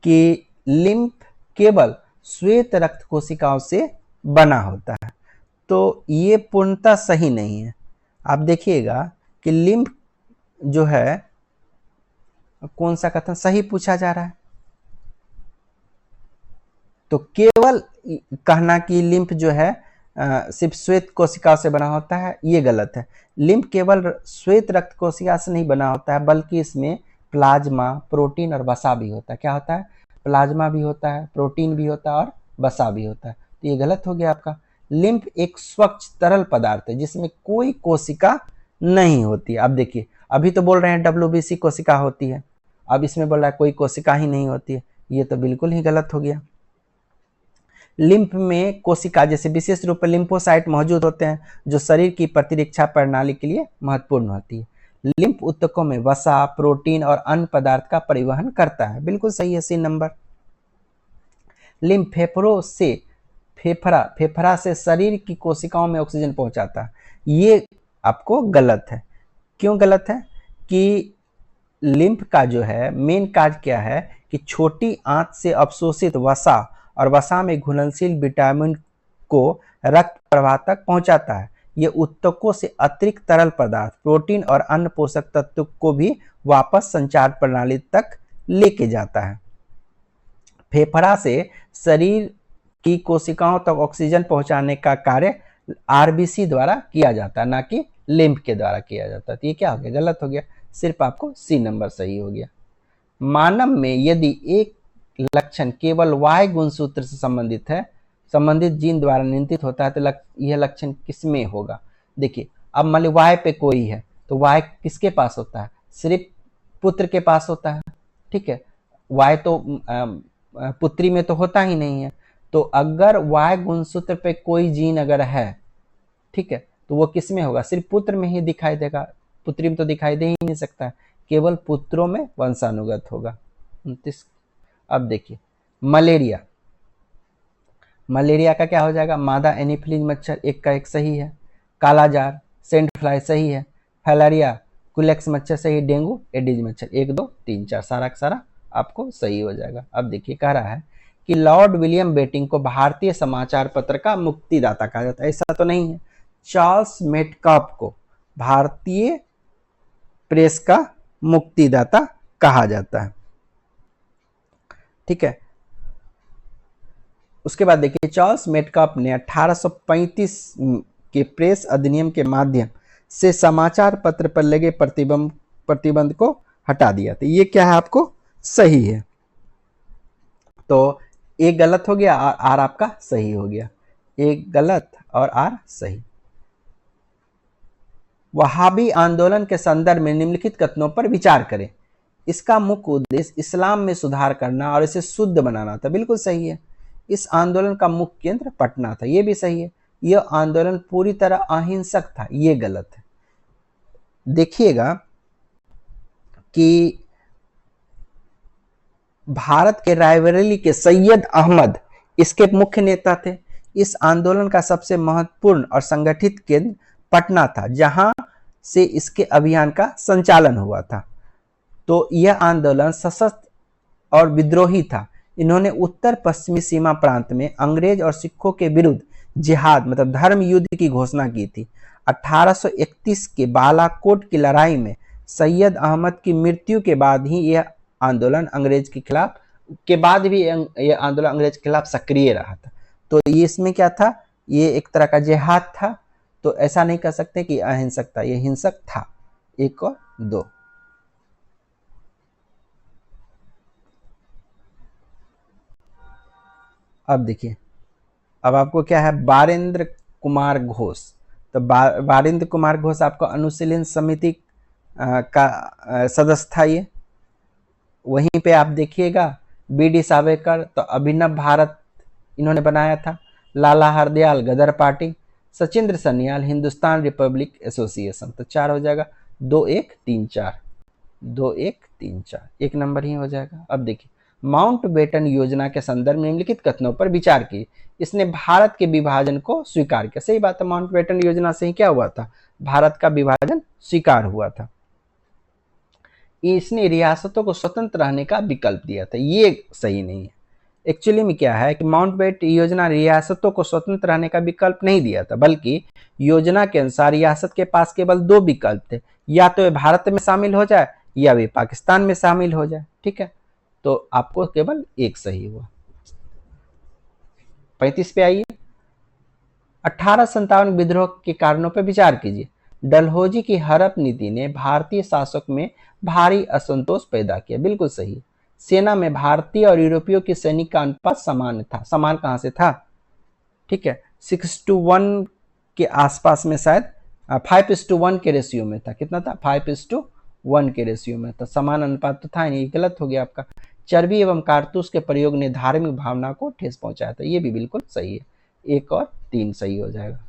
कि लिम्फ केवल श्वेत रक्त कोशिकाओं से बना होता है, तो ये पूर्णतः सही नहीं है। आप देखिएगा कि लिम्फ जो है कौन सा कथन सही पूछा जा रहा है, तो केवल कहना कि लिम्फ जो है सिर्फ श्वेत कोशिका से बना होता है, ये गलत है। लिम्फ केवल श्वेत रक्त कोशिका से नहीं बना होता है, बल्कि इसमें प्लाज्मा, प्रोटीन और वसा भी होता है। क्या होता है? प्लाज्मा भी होता है, प्रोटीन भी होता है और वसा भी होता है, तो ये गलत हो गया आपका। लिम्फ एक स्वच्छ तरल पदार्थ है जिसमें कोई कोशिका नहीं होती। अब देखिए, अभी तो बोल रहे हैं WBC कोशिका होती है, अब इसमें बोल रहा है कोई कोशिका ही नहीं होती है, ये तो बिल्कुल ही गलत हो गया। लिम्फ में कोशिका जैसे विशेष रूप से लिम्फोसाइट मौजूद होते हैं जो शरीर की प्रतिरक्षा प्रणाली के लिए महत्वपूर्ण होती है। लिम्फ ऊतकों में वसा, प्रोटीन और अन्य पदार्थ का परिवहन करता है, बिल्कुल सही है, सी नंबर। लिम्फ फेफड़ा से शरीर की कोशिकाओं में ऑक्सीजन पहुंचाता है, ये आपको गलत है। क्यों गलत है? कि लिम्फ का जो है मेन कार्य क्या है कि छोटी आंत से अवशोषित वसा और वसा में घुलनशील विटामिन को रक्त प्रवाह तक पहुंचाता है। ये ऊतकों से अतिरिक्त तरल पदार्थ, प्रोटीन और अन्य पोषक तत्व को भी वापस संचार प्रणाली तक लेके जाता है। फेफड़ा से शरीर की कोशिकाओं तक ऑक्सीजन पहुंचाने का कार्य आरबीसी द्वारा किया जाता है, ना कि लिम्फ के द्वारा किया जाता है, तो ये क्या हो गया? गलत हो गया, सिर्फ आपको सी नंबर सही हो गया। मानव में यदि एक लक्षण केवल Y गुणसूत्र से संबंधित जीन द्वारा नियंत्रित होता है, तो यह लक्षण किसमें होगा? देखिए, अब मान ली Y पे कोई है, तो Y किसके पास होता है? सिर्फ पुत्र के पास होता है, ठीक है। Y तो पुत्री में तो होता ही नहीं है, तो अगर Y गुणसूत्र पे कोई जीन अगर है, ठीक है, तो वो किस में होगा? सिर्फ पुत्र में ही दिखाई देगा, पुत्री में तो दिखाई दे ही नहीं सकता, केवल पुत्रों में वंशानुगत होगा। 29। अब देखिए, मलेरिया का क्या हो जाएगा? मादा एनीफिलीज मच्छर, 1 का 1 सही है। कालाजार, सेंट फ्लाई सही है। फैलेरिया, कुलेक्स मच्छर सही। डेंगू, एडिज मच्छर, 1 2 3 4 सारा का सारा आपको सही हो जाएगा। अब देखिए, कह रहा है कि लॉर्ड विलियम बेटिंग को भारतीय समाचार पत्र का मुक्तिदाता कहा जाता है, ऐसा तो नहीं है। चार्ल्स मेटकाप को भारतीय प्रेस का मुक्तिदाता कहा जाता है। ठीक है, उसके बाद देखिए चार्ल्स मेटकाप ने 1835 के प्रेस अधिनियम के माध्यम से समाचार पत्र पर लगे प्रतिबंध को हटा दिया था। ये क्या है आपको सही है, तो एक गलत हो गया और आर आपका सही हो गया, एक गलत और आर सही। वहाबी आंदोलन के संदर्भ में निम्नलिखित कथनों पर विचार करें। इसका मुख्य उद्देश्य इस्लाम में सुधार करना और इसे शुद्ध बनाना था। बिल्कुल सही है। इस आंदोलन का मुख्य केंद्र पटना था। ये भी सही है। यह आंदोलन पूरी तरह अहिंसक था। ये गलत है। देखिएगा कि भारत के रायबरेली के सैयद अहमद इसके मुख्य नेता थे। इस आंदोलन का सबसे महत्वपूर्ण और संगठित केंद्र पटना था, जहां से इसके अभियान का संचालन हुआ था। तो यह आंदोलन सशस्त्र और विद्रोही था। इन्होंने उत्तर पश्चिमी सीमा प्रांत में अंग्रेज और सिखों के विरुद्ध जिहाद मतलब धर्म युद्ध की घोषणा की थी। 1831 के बालाकोट की लड़ाई में सैयद अहमद की मृत्यु के बाद ही यह आंदोलन अंग्रेज के खिलाफ यह आंदोलन अंग्रेज के खिलाफ सक्रिय रहा था। तो ये इसमें क्या था, ये एक तरह का जिहाद था। तो ऐसा नहीं कह सकते कि अहिंसक था, यह हिंसक था। 1 और 2। अब देखिए, अब आपको क्या है, बारेंद्र कुमार घोष। तो बारेंद्र कुमार घोष आपको अनुशीलन समिति का सदस्य था। ये वहीं पे आप देखिएगा बी.डी. सावरकर तो अभिनव भारत इन्होंने बनाया था। Lala Hardayal Ghadar party, Sachindra Sanyal Hindustan republic association. तो 4 हो जाएगा, 2 1 3 4, 2 1 3 4, 1 नंबर ही हो जाएगा। अब देखिए, माउंटबेटन योजना के संदर्भ में निम्नलिखित कथनों पर विचार की। इसने भारत के विभाजन को स्वीकार किया। सही बात है, माउंटबेटन योजना से ही क्या हुआ था, भारत का विभाजन स्वीकार हुआ था। इसने रियासतों को स्वतंत्र रहने का विकल्प दिया था। ये सही नहीं है। एक्चुअली में क्या है कि माउंटबेटन योजना रियासतों को स्वतंत्र रहने का विकल्प नहीं दिया था, बल्कि योजना के अनुसार रियासत के पास केवल 2 विकल्प थे, या तो वे भारत में शामिल हो जाए या वे पाकिस्तान में शामिल हो जाए। ठीक है, तो आपको केवल एक सही हुआ। 35 पे आइए। 1857 विद्रोह के कारणों पर विचार कीजिए। डलहौजी की हड़प नीति ने भारतीय शासक में भारी असंतोष पैदा किया। बिल्कुल सही। सेना में भारतीय और यूरोपियों की सैनिक का अनुपात समान था। समान कहां से था, ठीक है, 6:1 के आसपास में, शायद 5:1 के रेशियो में था। कितना था, 5:1 के रेशियो में। तो समान अनुपात तो था ही नहीं, गलत हो गया आपका। चर्बी एवं कारतूस के प्रयोग ने धार्मिक भावना को ठेस पहुंचाया था। ये भी बिल्कुल सही है। 1 और 3 सही हो जाएगा।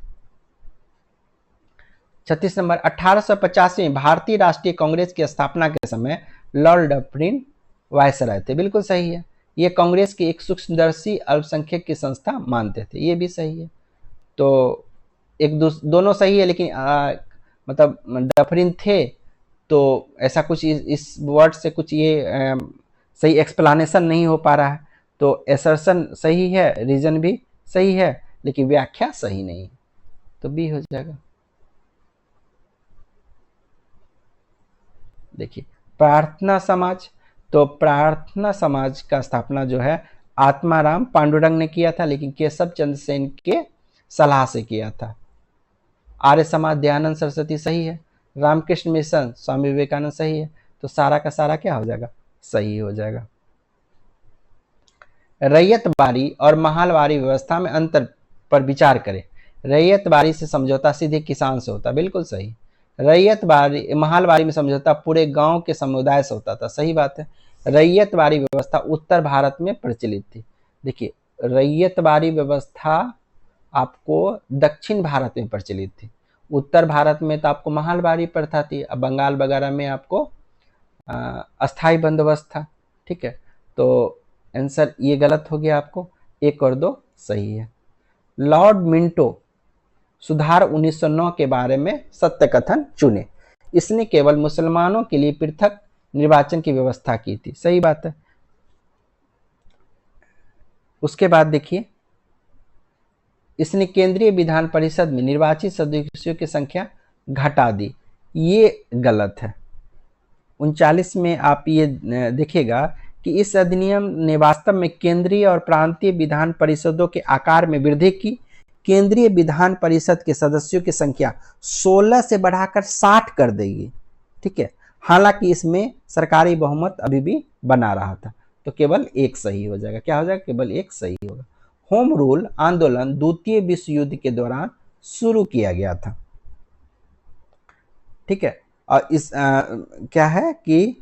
36 नंबर, 1885 में भारतीय राष्ट्रीय कांग्रेस की स्थापना के समय लॉर्ड डफरिन वायसराय थे। बिल्कुल सही है। ये कांग्रेस की एक सूक्ष्मदर्शी अल्पसंख्यक की संस्था मानते थे। ये भी सही है। तो दोनों सही है, लेकिन मतलब डफरिन थे, तो ऐसा कुछ इस वर्ड से कुछ ये सही एक्सप्लेनेशन नहीं हो पा रहा है। तो एसर्शन सही है, रीजन भी सही है, लेकिन व्याख्या सही नहीं है। तो बी हो जाएगा। देखिए, प्रार्थना समाज। तो प्रार्थना समाज का स्थापना जो है आत्माराम पांडुरंग ने किया था, लेकिन केशव चंद्र सेन के सलाह से किया था। आर्य समाज दयानंद सरस्वती सही है। रामकृष्ण मिशन स्वामी विवेकानंद सही है। तो सारा का सारा क्या हो जाएगा, सही हो जाएगा। रैयतबारी और महलवारी व्यवस्था में अंतर पर विचार करें। रैयतबारी से समझौता सीधे किसान से होता। बिल्कुल सही। महलवारी में समझौता पूरे गांव के समुदाय से होता था। सही बात है। रैयतबारी व्यवस्था उत्तर भारत में प्रचलित थी। देखिए, रैयतबारी व्यवस्था आपको दक्षिण भारत में प्रचलित थी। उत्तर भारत में तो आपको महलवारी प्रथा थी। अब बंगाल वगैरह में आपको अस्थाई बंदोबस्त था। ठीक है, तो आंसर ये गलत हो गया आपको। 1 और 2 सही है। लॉर्ड मिंटो सुधार 1909 के बारे में सत्य कथन चुने। इसने केवल मुसलमानों के लिए पृथक निर्वाचन की व्यवस्था की थी। सही बात है। उसके बाद देखिए, इसने केंद्रीय विधान परिषद में निर्वाचित सदस्यों की संख्या घटा दी। ये गलत है। 39 में आप ये देखिएगा कि इस अधिनियम ने वास्तव में केंद्रीय और प्रांतीय विधान परिषदों के आकार में वृद्धि की। केंद्रीय विधान परिषद के सदस्यों की संख्या 16 से बढ़ाकर 60 कर देगी। ठीक है, हालांकि इसमें सरकारी बहुमत अभी भी बना रहा था, तो केवल एक सही हो जाएगा। क्या हो जाएगा? केवल एक सही होगा। होम रूल आंदोलन द्वितीय विश्व युद्ध के दौरान शुरू किया गया था। ठीक है, और इस क्या है कि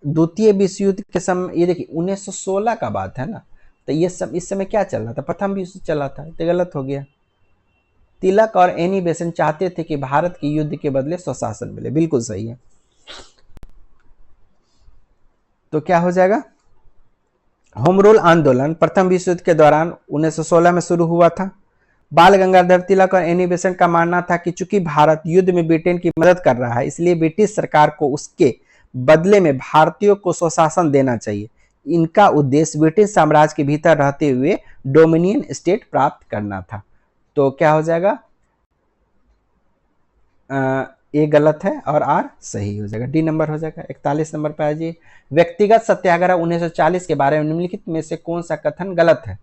द्वितीय विश्व युद्ध के समय, ये देखिए 1916 का बात है ना, तो ये सब इस समय क्या चल रहा था? प्रथम विश्व चला था, तो गलत हो गया। तिलक और एनी बेसेंट चाहते थे कि भारत की युद्ध के बदले स्वशासन मिले, बिल्कुल सही है। तो क्या हो जाएगा? होम रूल आंदोलन प्रथम विश्व युद्ध के दौरान 1916 में शुरू हुआ था। बाल गंगाधर तिलक और एनी बेसेंट का मानना था कि चूंकि भारत युद्ध में ब्रिटेन की मदद कर रहा है, इसलिए ब्रिटिश सरकार को उसके बदले में भारतीयों को स्वशासन देना चाहिए। इनका उद्देश्य ब्रिटिश साम्राज्य के भीतर रहते हुए डोमिनियन स्टेट प्राप्त करना था। तो क्या हो जाएगा? ए गलत है और आर सही हो जाएगा, डी नंबर हो जाएगा। 41 नंबर पर आ जाइए। व्यक्तिगत सत्याग्रह 1940 के बारे में निम्नलिखित में से कौन सा कथन गलत है?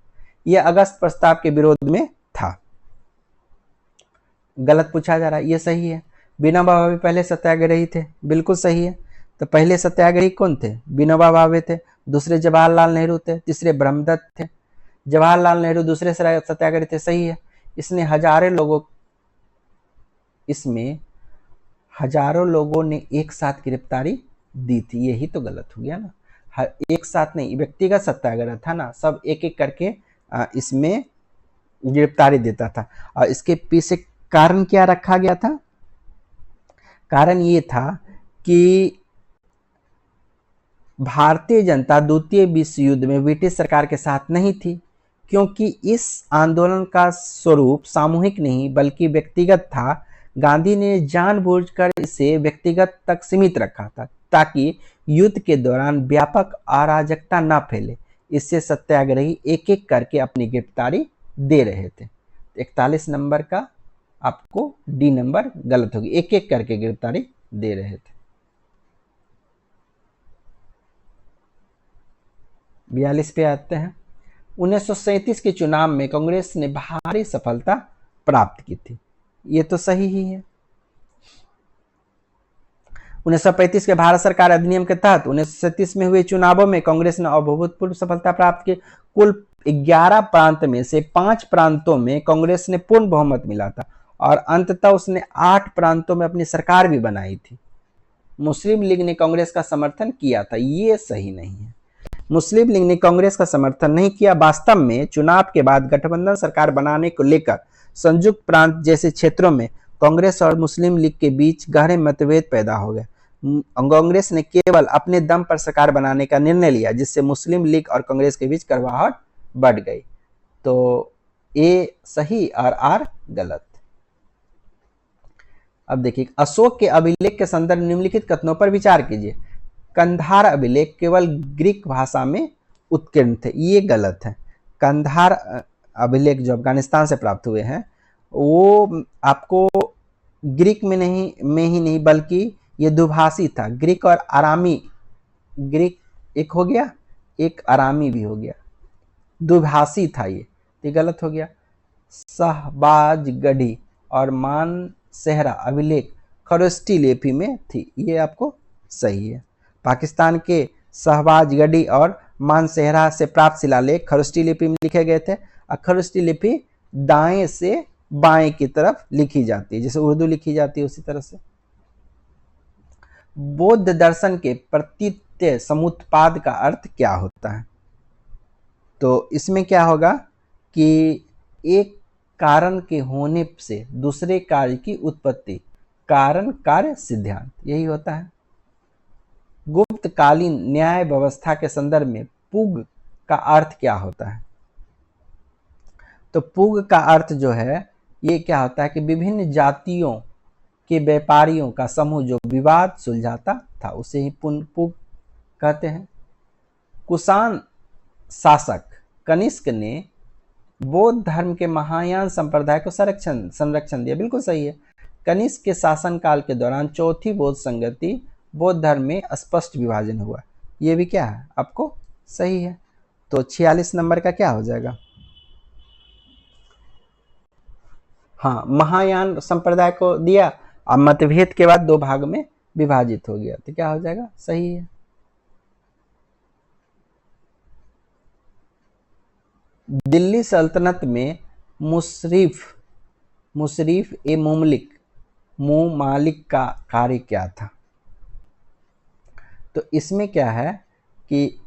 यह अगस्त प्रस्ताव के विरोध में था। गलत पूछा जा रहा है, ये सही है। विनोबा भावे पहले सत्याग्रही थे, बिल्कुल सही है। तो पहले सत्याग्रही कौन थे? विनोबा भावे थे। दूसरे जवाहरलाल नेहरू थे। तीसरे ब्रह्मदत्त थे। जवाहरलाल नेहरू दूसरे सत्याग्रही थे, सही है। इसमें हजारों लोगों ने एक साथ गिरफ्तारी दी थी, यही तो गलत हो गया ना। एक साथ नहीं, व्यक्तिगत सत्याग्रह था ना, सब एक एक करके इसमें गिरफ्तारी देता था। और इसके पीछे कारण क्या रखा गया था? कारण ये था कि भारतीय जनता द्वितीय विश्व युद्ध में ब्रिटिश सरकार के साथ नहीं थी, क्योंकि इस आंदोलन का स्वरूप सामूहिक नहीं बल्कि व्यक्तिगत था। गांधी ने जानबूझकर इसे व्यक्तिगत तक सीमित रखा था ताकि युद्ध के दौरान व्यापक अराजकता न फैले। इससे सत्याग्रही एक एक करके अपनी गिरफ्तारी दे रहे थे। 41 नंबर का आपको डी नंबर गलत होगी, एक एक करके गिरफ्तारी दे रहे थे। 42 पे आते हैं। 1937 के चुनाव में कांग्रेस ने भारी सफलता प्राप्त की थी, ये तो सही ही है। 1935 के भारत सरकार अधिनियम के तहत 1937 में हुए चुनावों में कांग्रेस ने अभूतपूर्व सफलता प्राप्त की। कुल 11 प्रांत में से 5 प्रांतों में कांग्रेस ने पूर्ण बहुमत मिला था और अंततः उसने 8 प्रांतों में अपनी सरकार भी बनाई थी। मुस्लिम लीग ने कांग्रेस का समर्थन किया था, ये सही नहीं है। मुस्लिम लीग ने कांग्रेस का समर्थन नहीं किया। वास्तव में चुनाव के बाद गठबंधन सरकार बनाने को लेकर संयुक्त प्रांत जैसे क्षेत्रों में कांग्रेस और मुस्लिम लीग के बीच गहरे मतभेद पैदा हो गए। कांग्रेस ने केवल अपने दम पर सरकार बनाने का निर्णय लिया, जिससे मुस्लिम लीग और कांग्रेस के बीच कड़वाहट बढ़ गई। तो ए सही और आर गलत। अब देखिए, अशोक के अभिलेख के संदर्भ निम्नलिखित कथनों पर विचार कीजिए। कंधार अभिलेख केवल ग्रीक भाषा में उत्कीर्ण थे, ये गलत है। कंधार अभिलेख जो अफगानिस्तान से प्राप्त हुए हैं वो आपको ग्रीक में ही नहीं बल्कि ये दुभाषी था। ग्रीक और आरामी, ग्रीक एक हो गया, एक आरामी भी हो गया, दुभाषी था ये गलत हो गया। शहबाजगढ़ी और मानसेहरा अभिलेख खरोष्टी लिपि में थी, ये आपको सही है। पाकिस्तान के शहबाजगढ़ी और मानसेहरा से प्राप्त शिलालेख खरोष्टी लिपि में लिखे गए थे। खरोष्टी लिपि दाएं से बाएं की तरफ लिखी जाती है, जैसे उर्दू लिखी जाती है उसी तरह से। बौद्ध दर्शन के प्रतीत्य समुत्पाद का अर्थ क्या होता है? तो इसमें क्या होगा कि एक कारण के होने से दूसरे कार्य की उत्पत्ति, कारण कार्य सिद्धांत, यही होता है। गुप्तकालीन न्याय व्यवस्था के संदर्भ में पुग का अर्थ क्या होता है? तो पुग का अर्थ जो है ये क्या होता है कि विभिन्न जातियों के व्यापारियों का समूह जो विवाद सुलझाता था उसे ही पुग कहते हैं। कुषाण शासक कनिष्क ने बौद्ध धर्म के महायान संप्रदाय को संरक्षण दिया, बिल्कुल सही है। कनिष्क के शासनकाल के दौरान चौथी बौद्ध संगति बौद्ध धर्म में स्पष्ट विभाजन हुआ। ये भी क्या है आपको सही है। तो 46 नंबर का क्या हो जाएगा? हाँ, महायान संप्रदाय को दिया, अब मतभेद के बाद दो भाग में विभाजित हो गया, तो क्या हो जाएगा? सही है। दिल्ली सल्तनत में मुशर्रिफ मुशर्रिफ ए मुमालिक का कार्य क्या था? तो इसमें क्या है कि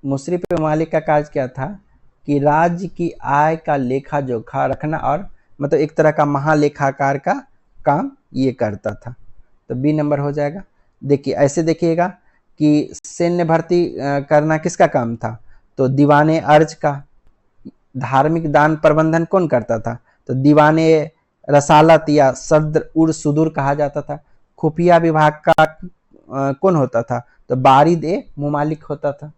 मुशर्रिफ ए मुमालिक का कार्य क्या था कि राज्य की आय का लेखा जोखा रखना, और मतलब एक तरह का महालेखाकार का काम ये करता था। तो बी नंबर हो जाएगा। देखिए ऐसे देखिएगा कि सैन्य भर्ती करना किसका काम था? तो दीवाने अर्ज का। धार्मिक दान प्रबंधन कौन करता था? तो दीवाने रसालत या सद्र उर सुदूर कहा जाता था। खुफिया विभाग का कौन होता था? तो बारिद ए मुमालिक होता था,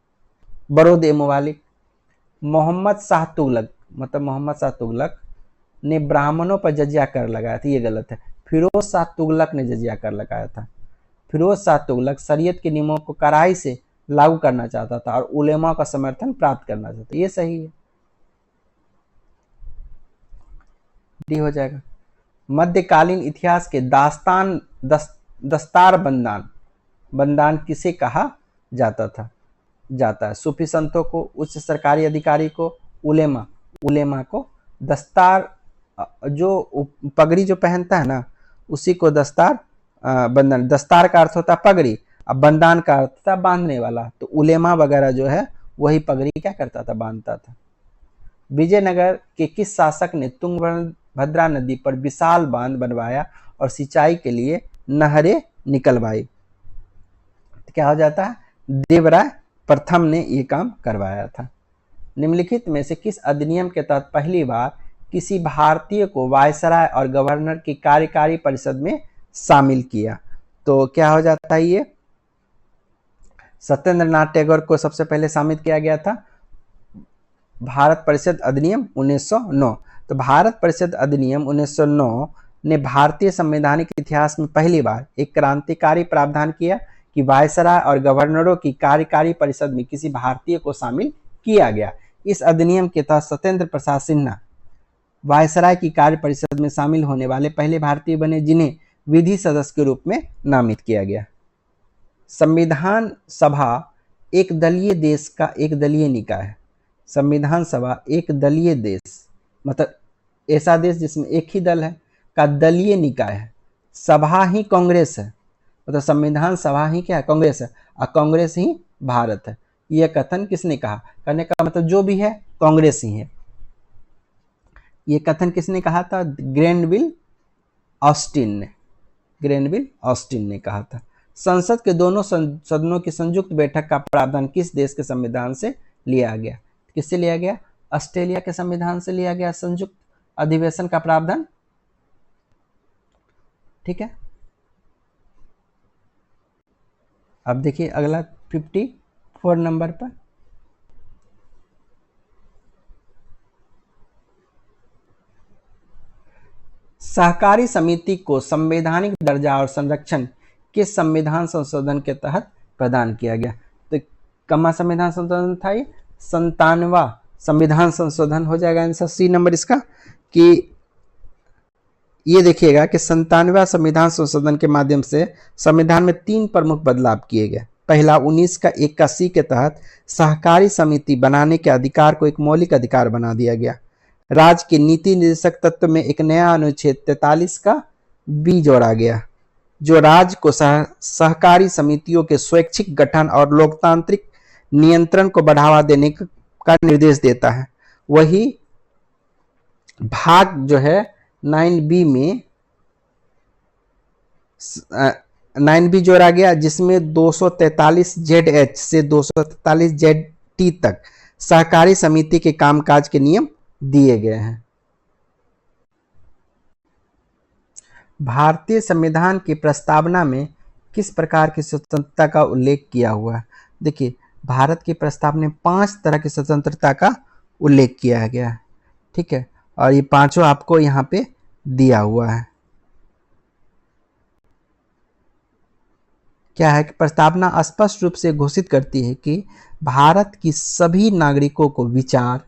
बरोद ए मुमालिक। मोहम्मद शाह तुगलक, मतलब मोहम्मद शाह तुगलक ने ब्राह्मणों पर जजिया कर लगाया था, ये गलत है। फिरोज शाह तुगलक ने जजिया कर लगाया था। फिरोज शाह तुगलक शरीयत के नियमों को कड़ाई से लागू करना चाहता था और उलेमा का समर्थन प्राप्त करना चाहता था, ये सही है, डी हो जाएगा। मध्यकालीन इतिहास के दास्तान दस्तार बंदान किसे कहा जाता है? सूफी संतों को, उच्च सरकारी अधिकारी को, उलेमा को। दस्तार जो पगड़ी जो पहनता है ना, उसी को दस्तार बंधन। दस्तार का अर्थ होता है पगड़ी, अब बंदान का अर्थ था बांधने वाला। तो उलेमा वगैरह जो है वही पगड़ी क्या करता था? बांधता था। विजयनगर के किस शासक ने तुंगभद्रा नदी पर विशाल बांध बनवाया और सिंचाई के लिए नहरें निकलवाई? तो क्या हो जाता है? देवराय प्रथम ने ये काम करवाया था। निम्नलिखित में से किस अधिनियम के तहत पहली बार किसी भारतीय को वायसराय और गवर्नर की कार्यकारी परिषद में शामिल किया? तो क्या हो जाता है? ये सत्येंद्र नाथ टैगोर को सबसे पहले शामिल किया गया था। भारत परिषद अधिनियम 1909। तो भारत परिषद अधिनियम 1909 ने भारतीय संवैधानिक इतिहास में पहली बार एक क्रांतिकारी प्रावधान किया कि वायसराय और गवर्नरों की कार्यकारी परिषद में किसी भारतीय को शामिल किया गया। इस अधिनियम के तहत सत्येंद्र प्रसाद सिन्हा वायसराय की कार्य परिषद में शामिल होने वाले पहले भारतीय बने जिन्हें विधि सदस्य के रूप में नामित किया गया। संविधान सभा एक दलीय देश का एक दलीय निकाय है। संविधान सभा एक दलीय देश, मतलब ऐसा देश जिसमें एक ही दल है, का दलीय निकाय है। सभा ही कांग्रेस है, मतलब संविधान सभा ही क्या है? कांग्रेस है, और कांग्रेस ही भारत है। यह कथन किसने कहा? कहने का मतलब जो भी है कांग्रेस ही है। यह कथन किसने कहा था? ग्रैनविल ऑस्टिन ने कहा था। संसद के दोनों सदनों की संयुक्त बैठक का प्रावधान किस देश के संविधान से लिया गया? किससे लिया गया? ऑस्ट्रेलिया के संविधान से लिया गया संयुक्त अधिवेशन का प्रावधान। ठीक है, अब देखिए अगला 54 नंबर पर। सहकारी समिति को संवैधानिक दर्जा और संरक्षण किस संविधान संशोधन के तहत प्रदान किया गया? तो कमा संविधान संशोधन था ये? 97वां संविधान संशोधन हो जाएगा आंसर, सी नंबर इसका। कि ये देखिएगा कि 97वां संविधान संशोधन के माध्यम से संविधान में 3 प्रमुख बदलाव किए गए। पहला 19 का 1 का सी के तहत सहकारी समिति बनाने के अधिकार को एक मौलिक अधिकार बना दिया गया। राज्य के नीति निर्देशक तत्व में एक नया अनुच्छेद 43 का बी जोड़ा गया, जो राज्य को सहकारी समितियों के स्वैच्छिक गठन और लोकतांत्रिक नियंत्रण को बढ़ावा देने का निर्देश देता है। वही भाग जो है 9B में 9B जोड़ा गया, जिसमें 243ZH से 243ZT तक सहकारी समिति के कामकाज के नियम दिए गए हैं। भारतीय संविधान की प्रस्तावना में किस प्रकार की स्वतंत्रता का उल्लेख किया हुआ है? देखिए भारत की प्रस्तावना में 5 तरह की स्वतंत्रता का उल्लेख किया गया है। ठीक है, और ये पांचों आपको यहाँ पे दिया हुआ है। क्या है कि प्रस्तावना स्पष्ट रूप से घोषित करती है कि भारत की सभी नागरिकों को विचार,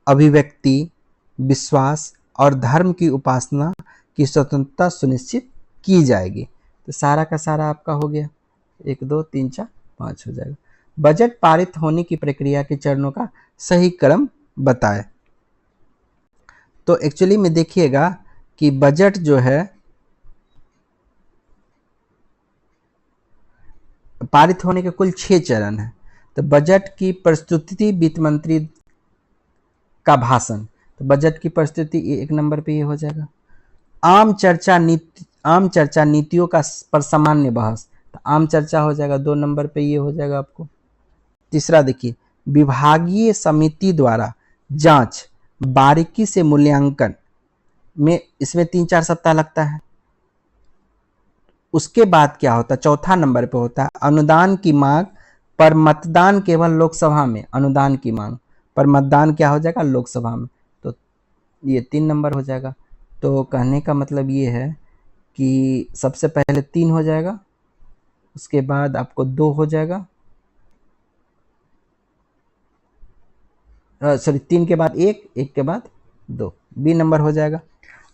अभिव्यक्ति, विश्वास और धर्म की उपासना की स्वतंत्रता सुनिश्चित की जाएगी। तो सारा का सारा आपका हो गया, 1 2 3 4 5 हो जाएगा। बजट पारित होने की प्रक्रिया के चरणों का सही क्रम बताएं। तो एक्चुअली में देखिएगा कि बजट जो है पारित होने के कुल 6 चरण है। तो बजट की प्रस्तुति, वित्त मंत्री का भाषण, तो बजट की प्रस्तुति 1 नंबर पे ये हो जाएगा। आम चर्चा नीतियों का पर सामान्य बहस, तो आम चर्चा हो जाएगा 2 नंबर पे ये हो जाएगा आपको। तीसरा देखिए, विभागीय समिति द्वारा जांच, बारीकी से मूल्यांकन में इसमें 3-4 सप्ताह लगता है। उसके बाद क्या होता है, चौथा नंबर पे होता है अनुदान की मांग पर मतदान केवल लोकसभा में। अनुदान की मांग पर मतदान क्या हो जाएगा, लोकसभा में। तो ये 3 नंबर हो जाएगा। तो कहने का मतलब ये है कि सबसे पहले 3 हो जाएगा, उसके बाद आपको 2 हो जाएगा, सॉरी 3 के बाद 1, 1 के बाद 2, बी नंबर हो जाएगा।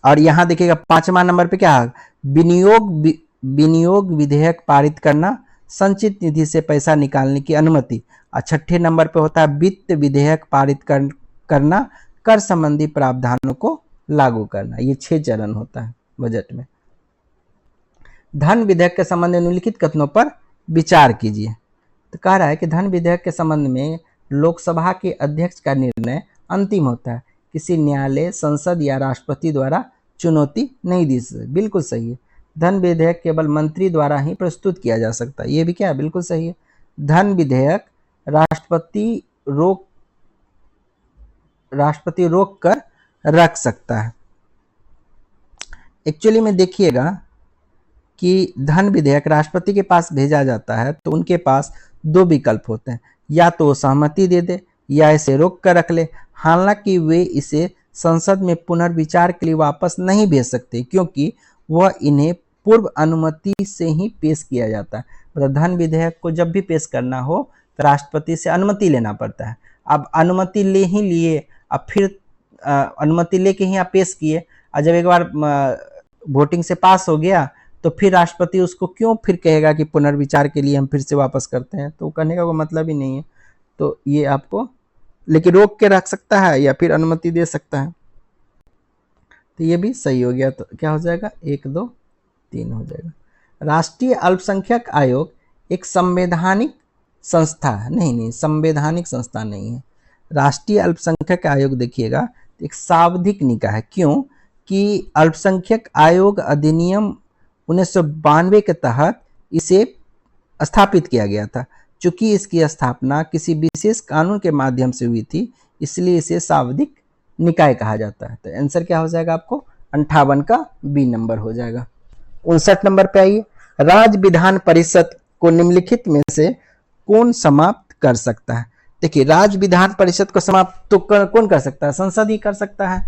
और यहाँ देखिएगा 5वां नंबर पे क्या है, विनियोग विधेयक पारित करना, संचित निधि से पैसा निकालने की अनुमति। और 6ठे नंबर पे होता है वित्त विधेयक पारित करना, कर संबंधी प्रावधानों को लागू करना। ये 6 चरण होता है बजट में। धन विधेयक के संबंध में निम्नलिखित कथनों पर विचार कीजिए। तो कह रहा है कि धन विधेयक के संबंध में लोकसभा के अध्यक्ष का निर्णय अंतिम होता है, किसी न्यायालय, संसद या राष्ट्रपति द्वारा चुनौती नहीं दी सकती। बिल्कुल सही है। धन विधेयक केवल मंत्री द्वारा ही प्रस्तुत किया जा सकता है, ये भी क्या है, बिल्कुल सही है। धन विधेयक राष्ट्रपति रोक कर रख सकता है। एक्चुअली में देखिएगा कि धन विधेयक राष्ट्रपति के पास भेजा जाता है तो उनके पास 2 विकल्प होते हैं, या तो वो सहमति दे दे या इसे रोक कर रख ले। हालांकि वे इसे संसद में पुनर्विचार के लिए वापस नहीं भेज सकते, क्योंकि वह इन्हें पूर्व अनुमति से ही पेश किया जाता है। मतलब धन विधेयक को जब भी पेश करना हो तो राष्ट्रपति से अनुमति लेना पड़ता है। अब अनुमति ले ही लिए, अब फिर अनुमति लेके ही आप पेश किए, और जब एक बार वोटिंग से पास हो गया तो फिर राष्ट्रपति उसको क्यों फिर कहेगा कि पुनर्विचार के लिए हम फिर से वापस करते हैं, तो करने का कोई मतलब ही नहीं है। तो ये आपको लेकिन रोक के रख सकता है या फिर अनुमति दे सकता है। तो ये भी सही हो गया। तो क्या हो जाएगा, 1 2 3 हो जाएगा। राष्ट्रीय अल्पसंख्यक आयोग एक संवैधानिक संस्था है, नहीं, संवैधानिक संस्था नहीं है। राष्ट्रीय अल्पसंख्यक आयोग देखिएगा एक सावधिक निकाय है। क्यों कि अल्पसंख्यक आयोग अधिनियम 1992 के तहत इसे स्थापित किया गया था। चूंकि इसकी स्थापना किसी विशेष कानून के माध्यम से हुई थी, इसलिए इसे सावधिक निकाय कहा जाता है। तो आंसर क्या हो जाएगा आपको, 58 का बी नंबर हो जाएगा। 59 नंबर पे आइए, राज्य विधान परिषद को निम्नलिखित में से कौन समाप्त कर सकता है। देखिए, राज्य विधान परिषद को समाप्त तो कौन कर सकता है, संसद ही कर सकता है।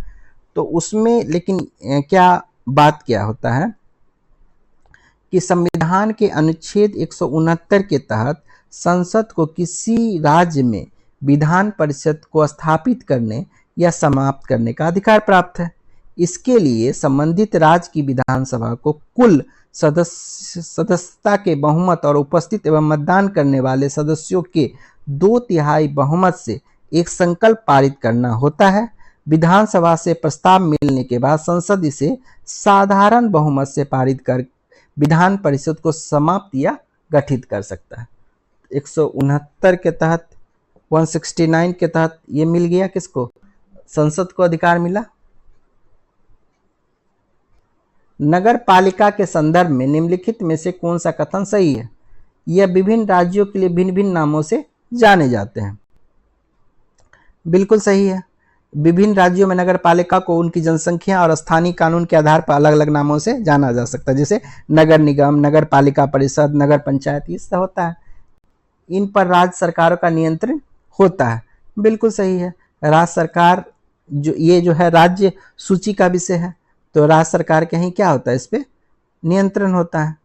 तो उसमें लेकिन क्या होता है कि संविधान के अनुच्छेद 169 के तहत संसद को किसी राज्य में विधान परिषद को स्थापित करने या समाप्त करने का अधिकार प्राप्त है। इसके लिए संबंधित राज्य की विधानसभा को कुल सदस्यता के बहुमत और उपस्थित एवं मतदान करने वाले सदस्यों के 2/3 बहुमत से एक संकल्प पारित करना होता है। विधानसभा से प्रस्ताव मिलने के बाद संसद इसे साधारण बहुमत से पारित कर विधान परिषद को समाप्त या गठित कर सकता है। 169 के तहत, 169 के तहत ये मिल गया किसको, संसद को अधिकार मिला। नगर पालिका के संदर्भ में निम्नलिखित में से कौन सा कथन सही है। यह विभिन्न राज्यों के लिए भिन्न भिन्न नामों से जाने जाते हैं। बिल्कुल सही है। विभिन्न राज्यों में नगर पालिका को उनकी जनसंख्या और स्थानीय कानून के आधार पर अलग अलग नामों से जाना जा सकता है, जैसे नगर निगम, नगर पालिका परिषद, नगर पंचायत, ये सब होता है। इन पर राज्य सरकारों का नियंत्रण होता है। बिल्कुल सही है। राज्य सरकार जो है राज्य सूची का विषय है, तो राज्य सरकार के ही क्या होता है, इस पे नियंत्रण होता है।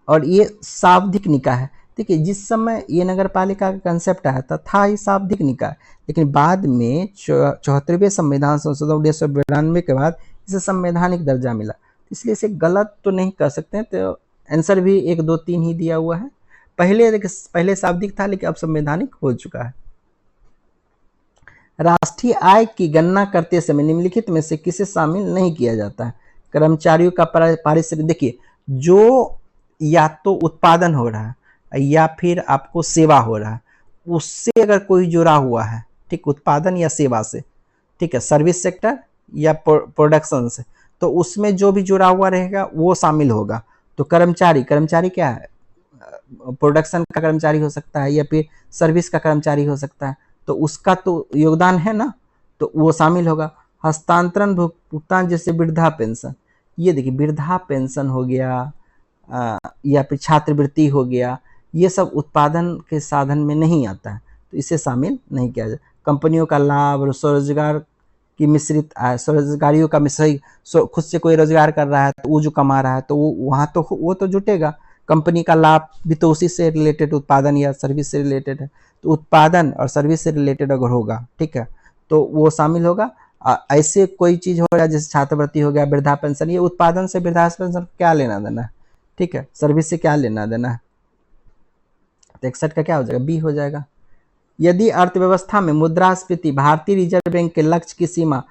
और ये शाब्दिक निकाय है। देखिए, जिस समय ये नगर पालिका का कंसेप्ट आया था ही शाब्दिक निकाय, लेकिन बाद में 74वें संविधान संशोधन 1992 के बाद इसे संवैधानिक दर्जा मिला, इसलिए इसे गलत तो नहीं कर सकते। तो आंसर भी 1 2 3 ही दिया हुआ है। पहले शाब्दिक था, लेकिन अब संवैधानिक हो चुका है। राष्ट्रीय आय की गणना करते समय निम्नलिखित में से किसे शामिल नहीं किया जाता है? कर्मचारियों का पारिश्रमिक। देखिए, जो या तो उत्पादन हो रहा है या फिर आपको सेवा हो रहा है, उससे अगर कोई जुड़ा हुआ है, ठीक, उत्पादन या सेवा से, ठीक है, सर्विस सेक्टर या प्रोडक्शन से, तो उसमें जो भी जुड़ा हुआ रहेगा वो शामिल होगा। तो कर्मचारी क्या है? प्रोडक्शन का कर्मचारी हो सकता है या फिर सर्विस का कर्मचारी हो सकता है, तो उसका तो योगदान है ना, तो वो शामिल होगा। हस्तांतरण भुगतान जैसे वृद्धा पेंशन, ये देखिए वृद्धा पेंशन हो गया या फिर छात्रवृत्ति हो गया, ये सब उत्पादन के साधन में नहीं आता है, तो इसे शामिल नहीं किया जाता। कंपनियों का लाभ और स्वरोजगार की मिश्रित आय, स्वरोजगारियों का मिश्रित, खुद से कोई रोजगार कर रहा है तो वो जो कमा रहा है तो वो वहाँ तो वो तो जुटेगा। कंपनी का लाभ भी तो उसी से रिलेटेड, उत्पादन या सर्विस से रिलेटेड है, तो उत्पादन और सर्विस से रिलेटेड अगर होगा, ठीक है, तो वो शामिल होगा। ऐसे कोई चीज हो रहा है जैसे छात्रवृत्ति हो गया, वृद्धा पेंशन, ये उत्पादन से वृद्धा पेंशन क्या लेना देना है, ठीक है, सर्विस से क्या लेना देना है, तो 61 का क्या हो जाएगा? बी हो जाएगा। यदि अर्थव्यवस्था में मुद्रास्फीति भारतीय रिजर्व बैंक के लक्ष्य की सीमा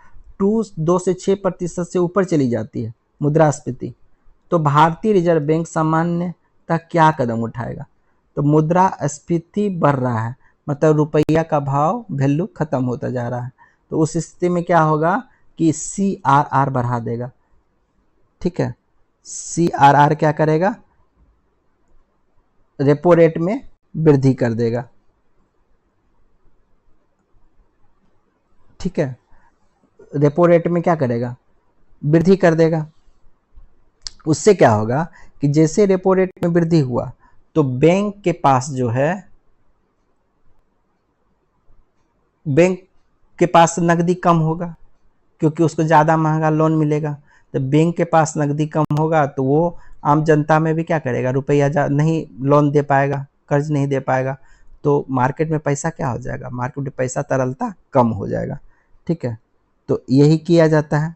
2 से 6% से ऊपर चली जाती है, मुद्रास्फीति, तो भारतीय रिजर्व बैंक सामान्यतः क्या कदम उठाएगा? तो मुद्रास्फीति बढ़ रहा है, मतलब रुपया का भाव, वैल्यू खत्म होता जा रहा है, तो उस स्थिति में क्या होगा कि CRR बढ़ा देगा, ठीक है। CRR क्या करेगा? रेपो रेट में वृद्धि कर देगा, ठीक है। रेपो रेट में क्या करेगा? वृद्धि कर देगा। उससे क्या होगा कि जैसे रेपो रेट में वृद्धि हुआ तो बैंक के पास जो है, बैंक के पास नकदी कम होगा, क्योंकि उसको ज़्यादा महंगा लोन मिलेगा। तो बैंक के पास नकदी कम होगा तो वो आम जनता में भी क्या करेगा? रुपया नहीं लोन दे पाएगा, कर्ज नहीं दे पाएगा, तो मार्केट में पैसा क्या हो जाएगा? मार्केट में पैसा तरलता कम हो जाएगा, ठीक है। तो यही किया जाता है।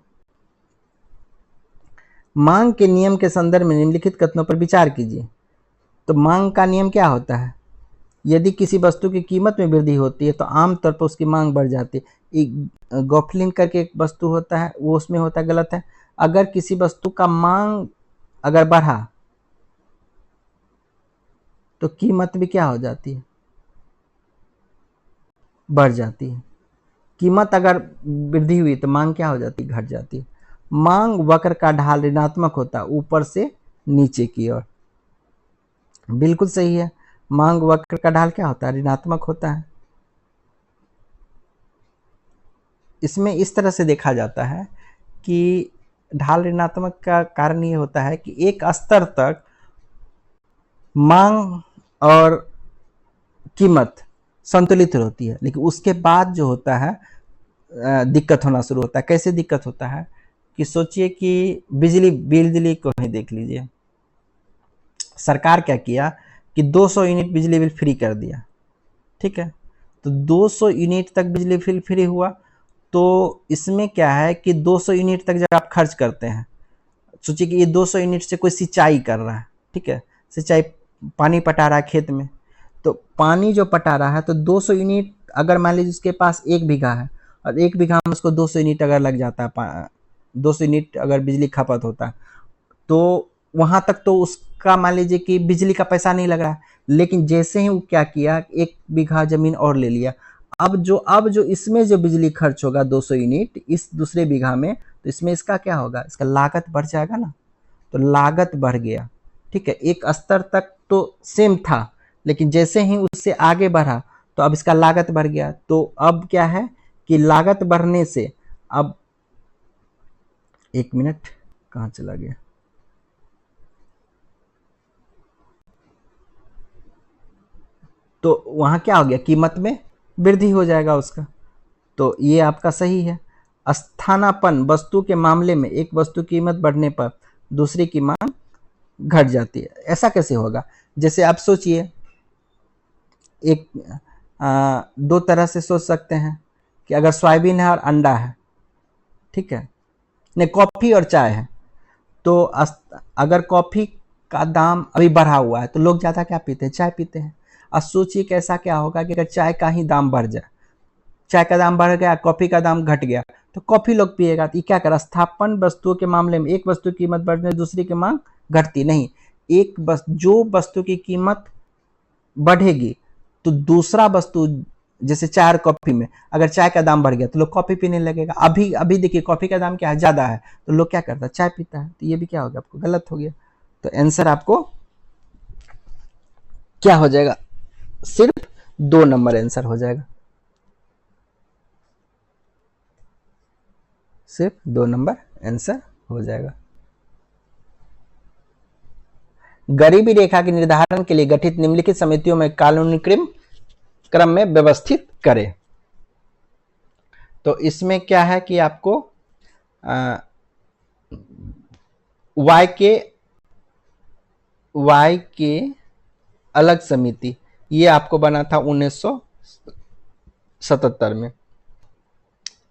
मांग के नियम के संदर्भ में निम्नलिखित कथनों पर विचार कीजिए। तो मांग का नियम क्या होता है? यदि किसी वस्तु की कीमत में वृद्धि होती है तो आमतौर पर उसकी मांग बढ़ जाती है। एक गॉफलिन करके एक वस्तु होता है, वो उसमें होता है, गलत है। अगर किसी वस्तु का मांग अगर बढ़ा तो कीमत भी क्या हो जाती है? बढ़ जाती है। कीमत अगर वृद्धि हुई तो मांग क्या हो जाती है? घट जाती है। मांग वक्र का ढाल ऋणात्मक होता है, ऊपर से नीचे की ओर। बिल्कुल सही है, मांग वक्र का ढाल क्या होता है? ऋणात्मक होता है। इसमें इस तरह से देखा जाता है कि ढाल ऋणात्मक का कारण ये होता है कि एक स्तर तक मांग और कीमत संतुलित होती है, लेकिन उसके बाद जो होता है दिक्कत होना शुरू होता है। कैसे दिक्कत होता है कि सोचिए कि बिजली को ही देख लीजिए। सरकार क्या किया कि 200 यूनिट बिजली बिल फ्री कर दिया, ठीक है। तो 200 यूनिट तक बिजली बिल फ्री हुआ, तो इसमें क्या है कि 200 यूनिट तक जब आप खर्च करते हैं, सोचिए कि ये 200 यूनिट से कोई सिंचाई कर रहा है, ठीक है, सिंचाई पानी पटा रहा है खेत में, तो पानी जो पटा रहा है तो 200 यूनिट, अगर मान लीजिए उसके पास 1 बीघा है और 1 बीघा में उसको 200 यूनिट अगर लग जाता है, 200 यूनिट अगर बिजली खपत होता है, तो वहां तक तो उसका मान लीजिए कि बिजली का पैसा नहीं लग रहा है। लेकिन जैसे ही वो क्या किया, 1 बीघा जमीन और ले लिया, अब जो इसमें जो बिजली खर्च होगा 200 यूनिट इस दूसरे बीघा में, तो इसमें इसका क्या होगा? इसका लागत बढ़ जाएगा ना, तो लागत बढ़ गया, ठीक है। एक स्तर तक तो सेम था, लेकिन जैसे ही उससे आगे बढ़ा तो अब इसका लागत बढ़ गया। तो अब क्या है कि लागत बढ़ने से अब, 1 मिनट, कहाँ चला गया? तो वहां क्या हो गया? कीमत में वृद्धि हो जाएगा उसका। तो ये आपका सही है। स्थानापन्न वस्तु के मामले में एक वस्तु कीमत बढ़ने पर दूसरी की मांग घट जाती है। ऐसा कैसे होगा? जैसे आप सोचिए, एक दो तरह से सोच सकते हैं कि अगर सोयाबीन है और अंडा है, ठीक है, नहीं कॉफ़ी और चाय है, तो अगर कॉफ़ी का दाम अभी बढ़ा हुआ है तो लोग ज़्यादा क्या पीते हैं? चाय पीते हैं। अब सोचिए कैसा क्या होगा कि अगर चाय का ही दाम बढ़ जाए, चाय का दाम बढ़ गया, कॉफ़ी का दाम घट गया, तो कॉफ़ी लोग पिएगा, तो ये क्या करा? स्थापन वस्तुओं के मामले में एक वस्तु की कीमत बढ़ने दूसरी की मांग घटती नहीं। एक जो वस्तु की कीमत बढ़ेगी तो दूसरा वस्तु, जैसे चाय और कॉफी में अगर चाय का दाम बढ़ गया तो लोग कॉफी पीने लगेगा। अभी अभी देखिए कॉफी का दाम क्या है? ज्यादा है, तो लोग क्या करता है? चाय पीता है। तो ये भी क्या हो गया? आपको गलत हो गया। तो आंसर आपको क्या हो जाएगा? सिर्फ 2 नंबर आंसर हो जाएगा, सिर्फ 2 नंबर आंसर हो जाएगा। गरीबी रेखा के निर्धारण के लिए गठित निम्नलिखित समितियों में कालानुक्रम क्रम में व्यवस्थित करें। तो इसमें क्या है कि आपको वाई के अलग समिति, ये आपको बना था 1977 में।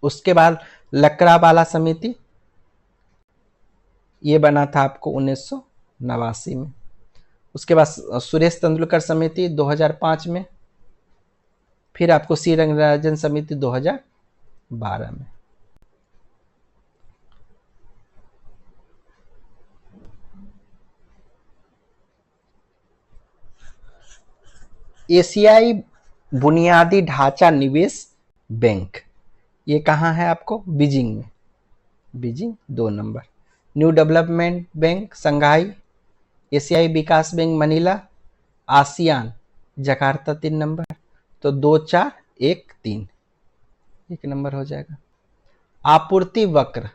उसके बाद लकड़ावाला समिति, ये बना था आपको 1989 में। उसके बाद सुरेश तेंदुलकर समिति 2005 में। फिर आपको सी रंगराजन समिति 2012 में। एशियाई बुनियादी ढांचा निवेश बैंक, ये कहाँ है आपको? बीजिंग में। बीजिंग 2 नंबर। न्यू डेवलपमेंट बैंक संघाई, एशियाई विकास बैंक मनीला, आसियान जकार्ता 3 नंबर। तो 2 4 1 3, 1 नंबर हो जाएगा। आपूर्ति वक्र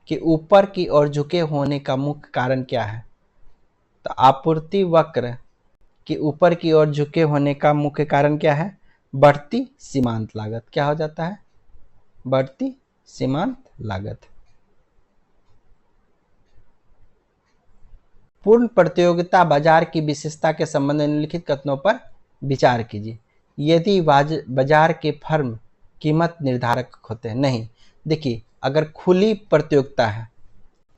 के ऊपर की ओर झुके होने का मुख्य कारण क्या है? तो आपूर्ति वक्र के ऊपर की ओर झुके होने का मुख्य कारण क्या है? बढ़ती सीमांत लागत। क्या हो जाता है? बढ़ती सीमांत लागत। पूर्ण प्रतियोगिता बाजार की विशेषता के संबंध में निम्नलिखित कथनों पर विचार कीजिए। यदि बाजार के फर्म कीमत निर्धारक होते हैं। नहीं, देखिए अगर खुली प्रतियोगिता है,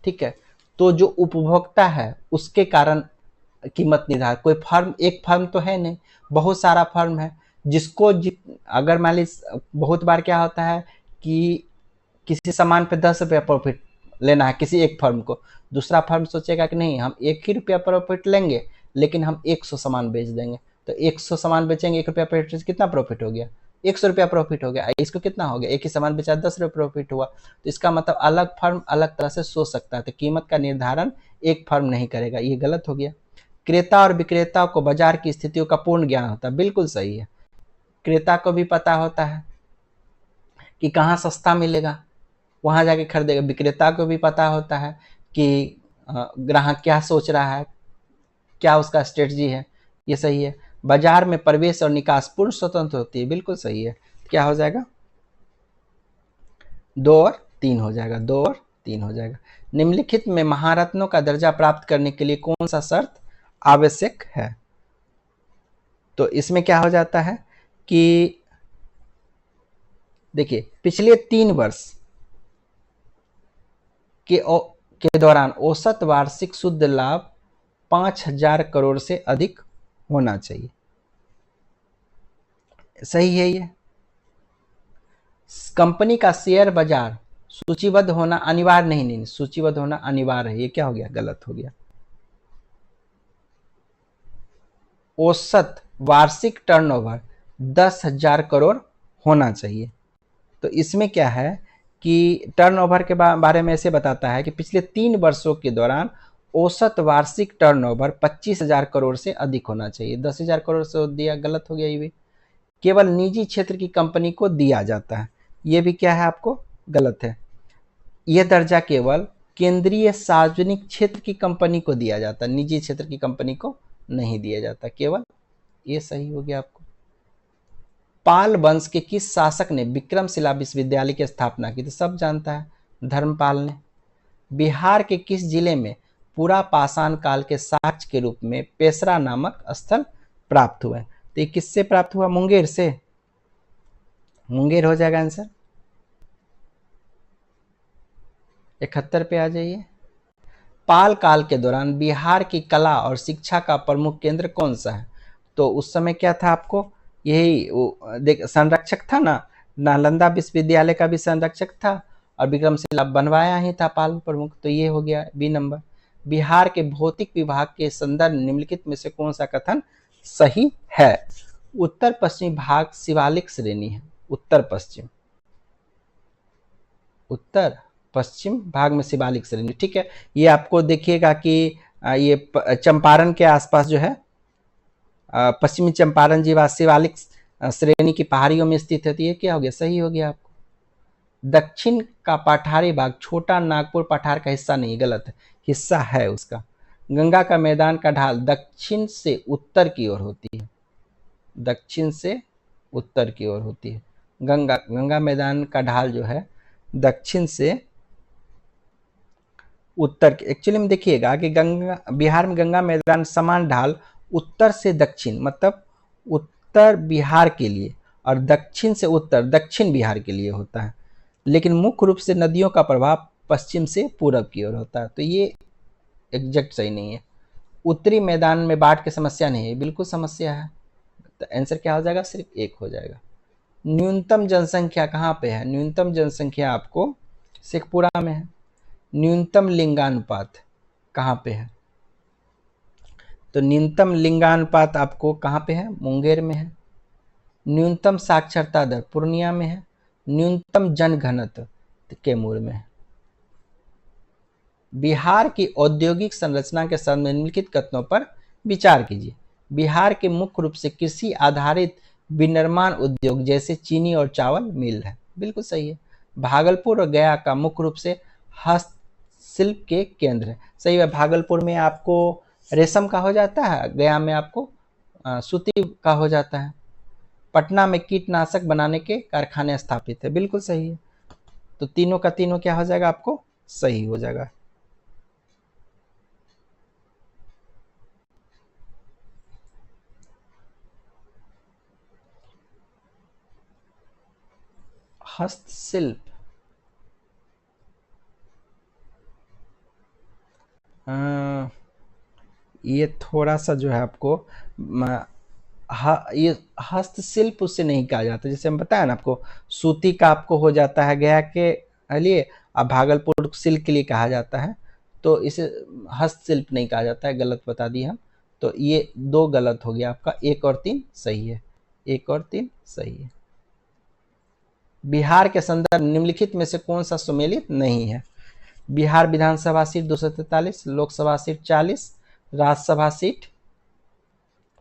ठीक है, तो जो उपभोक्ता है उसके कारण कीमत निर्धारक, कोई फर्म, एक फर्म तो है नहीं, बहुत सारा फर्म है, जिसको अगर मान लीजिए बहुत बार क्या होता है कि किसी सामान पे 10 रुपया प्रॉफिट लेना है किसी एक फर्म को, दूसरा फर्म सोचेगा कि नहीं हम 1 ही रुपया प्रॉफिट लेंगे लेकिन हम 100 सामान बेच देंगे। तो 100 सामान बेचेंगे, 1 रुपया प्रॉफिट से कितना प्रॉफिट हो गया? 100 रुपया प्रॉफिट हो गया। इसको कितना हो गया? एक ही सामान बेचा 10 रुपये प्रॉफिट हुआ। तो इसका मतलब अलग फर्म अलग तरह से सोच सकता है। तो कीमत का निर्धारण एक फर्म नहीं करेगा, ये गलत हो गया। क्रेता और विक्रेता को बाजार की स्थितियों का पूर्ण ज्ञान होता है, बिल्कुल सही है। क्रेता को भी पता होता है कि कहाँ सस्ता मिलेगा, वहां जाके खरीदेगा। विक्रेता को भी पता होता है कि ग्राहक क्या सोच रहा है, क्या उसका स्ट्रेटजी है, ये सही है। बाजार में प्रवेश और निकास पूर्ण स्वतंत्र होती है, बिल्कुल सही है। क्या हो जाएगा? 2 और 3 हो जाएगा, 2 और 3 हो जाएगा। निम्नलिखित में महारत्नों का दर्जा प्राप्त करने के लिए कौन सा शर्त आवश्यक है? तो इसमें क्या हो जाता है कि देखिए पिछले 3 वर्ष के दौरान औसत वार्षिक शुद्ध लाभ 5,000 करोड़ से अधिक होना चाहिए। सही है ये। कंपनी का शेयर बाजार सूचीबद्ध होना अनिवार्य नहीं, सूचीबद्ध होना अनिवार्य है। ये क्या हो गया? गलत हो गया। औसत वार्षिक टर्नओवर 10,000 करोड़ होना चाहिए। तो इसमें क्या है कि टर्नओवर के बारे में ऐसे बताता है कि पिछले 3 वर्षों के दौरान औसत वार्षिक टर्नओवर 25,000 करोड़ से अधिक होना चाहिए। 10,000 करोड़ से दिया, गलत हो गया। ये भी केवल निजी क्षेत्र की कंपनी को दिया जाता है, ये भी क्या है? आपको गलत है। यह दर्जा केवल केंद्रीय सार्वजनिक क्षेत्र की कंपनी को दिया जाता है, निजी क्षेत्र की कंपनी को नहीं दिया जाता केवल। ये सही हो गया आपको। पाल वंश के किस शासक ने विक्रमशिला विश्वविद्यालय की स्थापना की? तो सब जानता है, धर्मपाल ने। बिहार के किस जिले में पूरा पाषाण काल के साक्ष्य के रूप में पेशरा नामक स्थल प्राप्त हुआ है। तो ये किससे प्राप्त हुआ? मुंगेर से। मुंगेर हो जाएगा आंसर। 71 पे आ जाइए। पाल काल के दौरान बिहार की कला और शिक्षा का प्रमुख केंद्र कौन सा है? तो उस समय क्या था आपको? यही देख संरक्षक था ना, नालंदा विश्वविद्यालय का भी संरक्षक था और विक्रमशिला बनवाया ही था पाल प्रमुख। तो ये हो गया बी नंबर। बिहार के भौतिक विभाग के संदर्भ निम्नलिखित में से कौन सा कथन सही है? उत्तर पश्चिमी भाग शिवालिक श्रेणी है। उत्तर पश्चिम, उत्तर पश्चिम भाग में शिवालिक श्रेणी, ठीक है। ये आपको देखिएगा कि ये चंपारण के आसपास जो है, पश्चिमी चंपारण जिला शिवालिक श्रेणी की पहाड़ियों में स्थित है। तो ये क्या हो गया? सही हो गया आपको। दक्षिण का पठारी भाग छोटा नागपुर पठार का हिस्सा नहीं, गलत है, हिस्सा है उसका। गंगा का मैदान का ढाल दक्षिण से उत्तर की ओर होती है, दक्षिण से उत्तर की ओर होती है। गंगा मैदान का ढाल जो है दक्षिण से उत्तर के, एक्चुअली में देखिएगा कि गंगा, बिहार में गंगा मैदान समान ढाल उत्तर से दक्षिण, मतलब उत्तर बिहार के लिए और दक्षिण से उत्तर दक्षिण बिहार के लिए होता है। लेकिन मुख्य रूप से नदियों का प्रभाव पश्चिम से पूरब की ओर होता है। तो ये एग्जैक्ट सही नहीं है। उत्तरी मैदान में बाढ़ की समस्या नहीं है, बिल्कुल समस्या है। तो आंसर क्या हो जाएगा? सिर्फ एक हो जाएगा। न्यूनतम जनसंख्या कहाँ पे है? न्यूनतम जनसंख्या आपको शेखपुरा में है। न्यूनतम लिंगानुपात कहाँ पे है? तो न्यूनतम लिंगानुपात आपको कहाँ पे है? मुंगेर में है। न्यूनतम साक्षरता दर पूर्णिया में है। न्यूनतम जनघनत्व कैमूर में है। बिहार की औद्योगिक संरचना के संबंध में निम्नलिखित कथनों पर विचार कीजिए। बिहार के मुख्य रूप से कृषि आधारित विनिर्माण उद्योग जैसे चीनी और चावल मिल है, बिल्कुल सही है। भागलपुर और गया का मुख्य रूप से हस्तशिल्प के केंद्र है, सही है। भागलपुर में आपको रेशम का हो जाता है, गया में आपको सूती का हो जाता है। पटना में कीटनाशक बनाने के कारखाने स्थापित है, बिल्कुल सही है। तो तीनों का तीनों क्या हो जाएगा? आपको सही हो जाएगा। हस्तशिल्प, ये थोड़ा सा जो है आपको ये हस्तशिल्प उससे नहीं कहा जाता। जैसे हम बताया ना आपको, सूती का आपको हो जाता है गया के लिए, अब भागलपुर सिल्क के लिए कहा जाता है। तो इसे हस्तशिल्प नहीं कहा जाता है, गलत बता दिए हम। तो ये दो गलत हो गया आपका, 1 और 3 सही है, 1 और 3 सही है। बिहार के संदर्भ निम्नलिखित में से कौन सा सुमेलित नहीं है? Bihar Vidhan Sabha seat 243, Lok Sabha seat 40, Rajya Sabha seat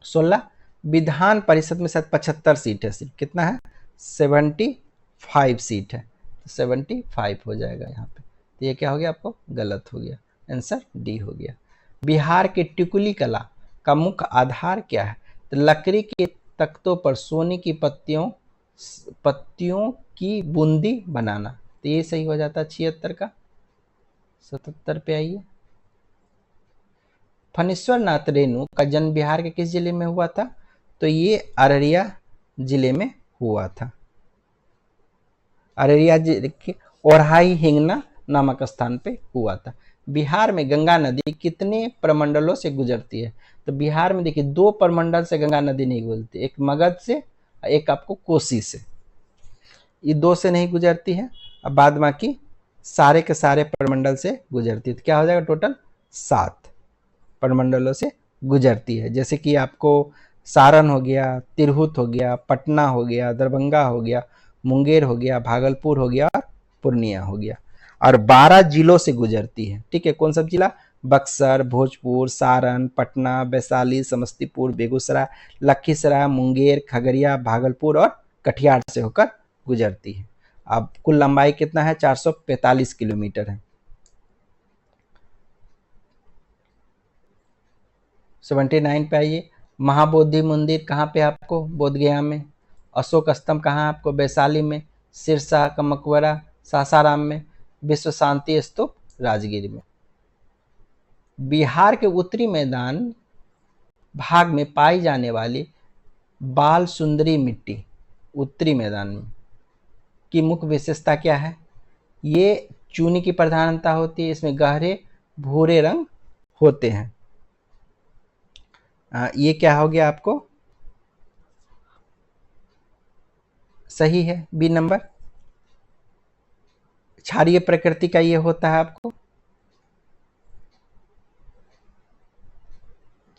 16, Vidhan परिषद में शायद 75 सीट है, सिर्फ कितना है? 75 सीट है। 75 हो जाएगा यहाँ पे। तो ये क्या हो गया? आपको गलत हो गया, आंसर डी हो गया। बिहार की टिकुली कला का मुख्य आधार क्या है? तो लकड़ी के तख्तों पर सोने की पत्तियों की बूंदी बनाना। तो ये सही हो जाता है 76 का। 77 पे आइए। फणीश्वर नाथ रेणु का जन्म बिहार के किस जिले में हुआ था? तो ये अररिया जिले में हुआ था। अररिया जिले के ओरहाई हिंगना नामक स्थान पे हुआ था। बिहार में गंगा नदी कितने प्रमंडलों से गुजरती है? तो बिहार में देखिए 2 प्रमंडल से गंगा नदी नहीं गुजरती, एक मगध से, एक आपको कोसी से। ये 2 से नहीं गुजरती है। अब बाद बाकी सारे के सारे प्रमंडल से गुजरती है। तो क्या हो जाएगा? टोटल 7 प्रमंडलों से गुजरती है। जैसे कि आपको सारण हो गया, तिरहुत हो गया, पटना हो गया, दरभंगा हो गया, मुंगेर हो गया, भागलपुर हो गया और पूर्णिया हो गया। और 12 जिलों से गुजरती है, ठीक है। कौन सा जिला? बक्सर, भोजपुर, सारण, पटना, वैशाली, समस्तीपुर, बेगूसराय, लखीसराय, मुंगेर, खगड़िया, भागलपुर और कटिहार से होकर गुजरती है। अब कुल लंबाई कितना है? 445 किलोमीटर है। 79 पे आइए। महाबोधि मंदिर कहाँ पे आपको? बोधगया में। अशोक स्तंभ कहाँ आपको? वैशाली में। सिरसा का मकबरा सासाराम में। विश्व शांति स्तूप राजगीर में। बिहार के उत्तरी मैदान भाग में पाई जाने वाली बाल सुंदरी मिट्टी उत्तरी मैदान में की मुख्य विशेषता क्या है? ये चूनी की प्रधानता होती है, इसमें गहरे भूरे रंग होते हैं। ये क्या हो गया आपको? सही है, बी नंबर। क्षारीय प्रकृति का ये होता है आपको।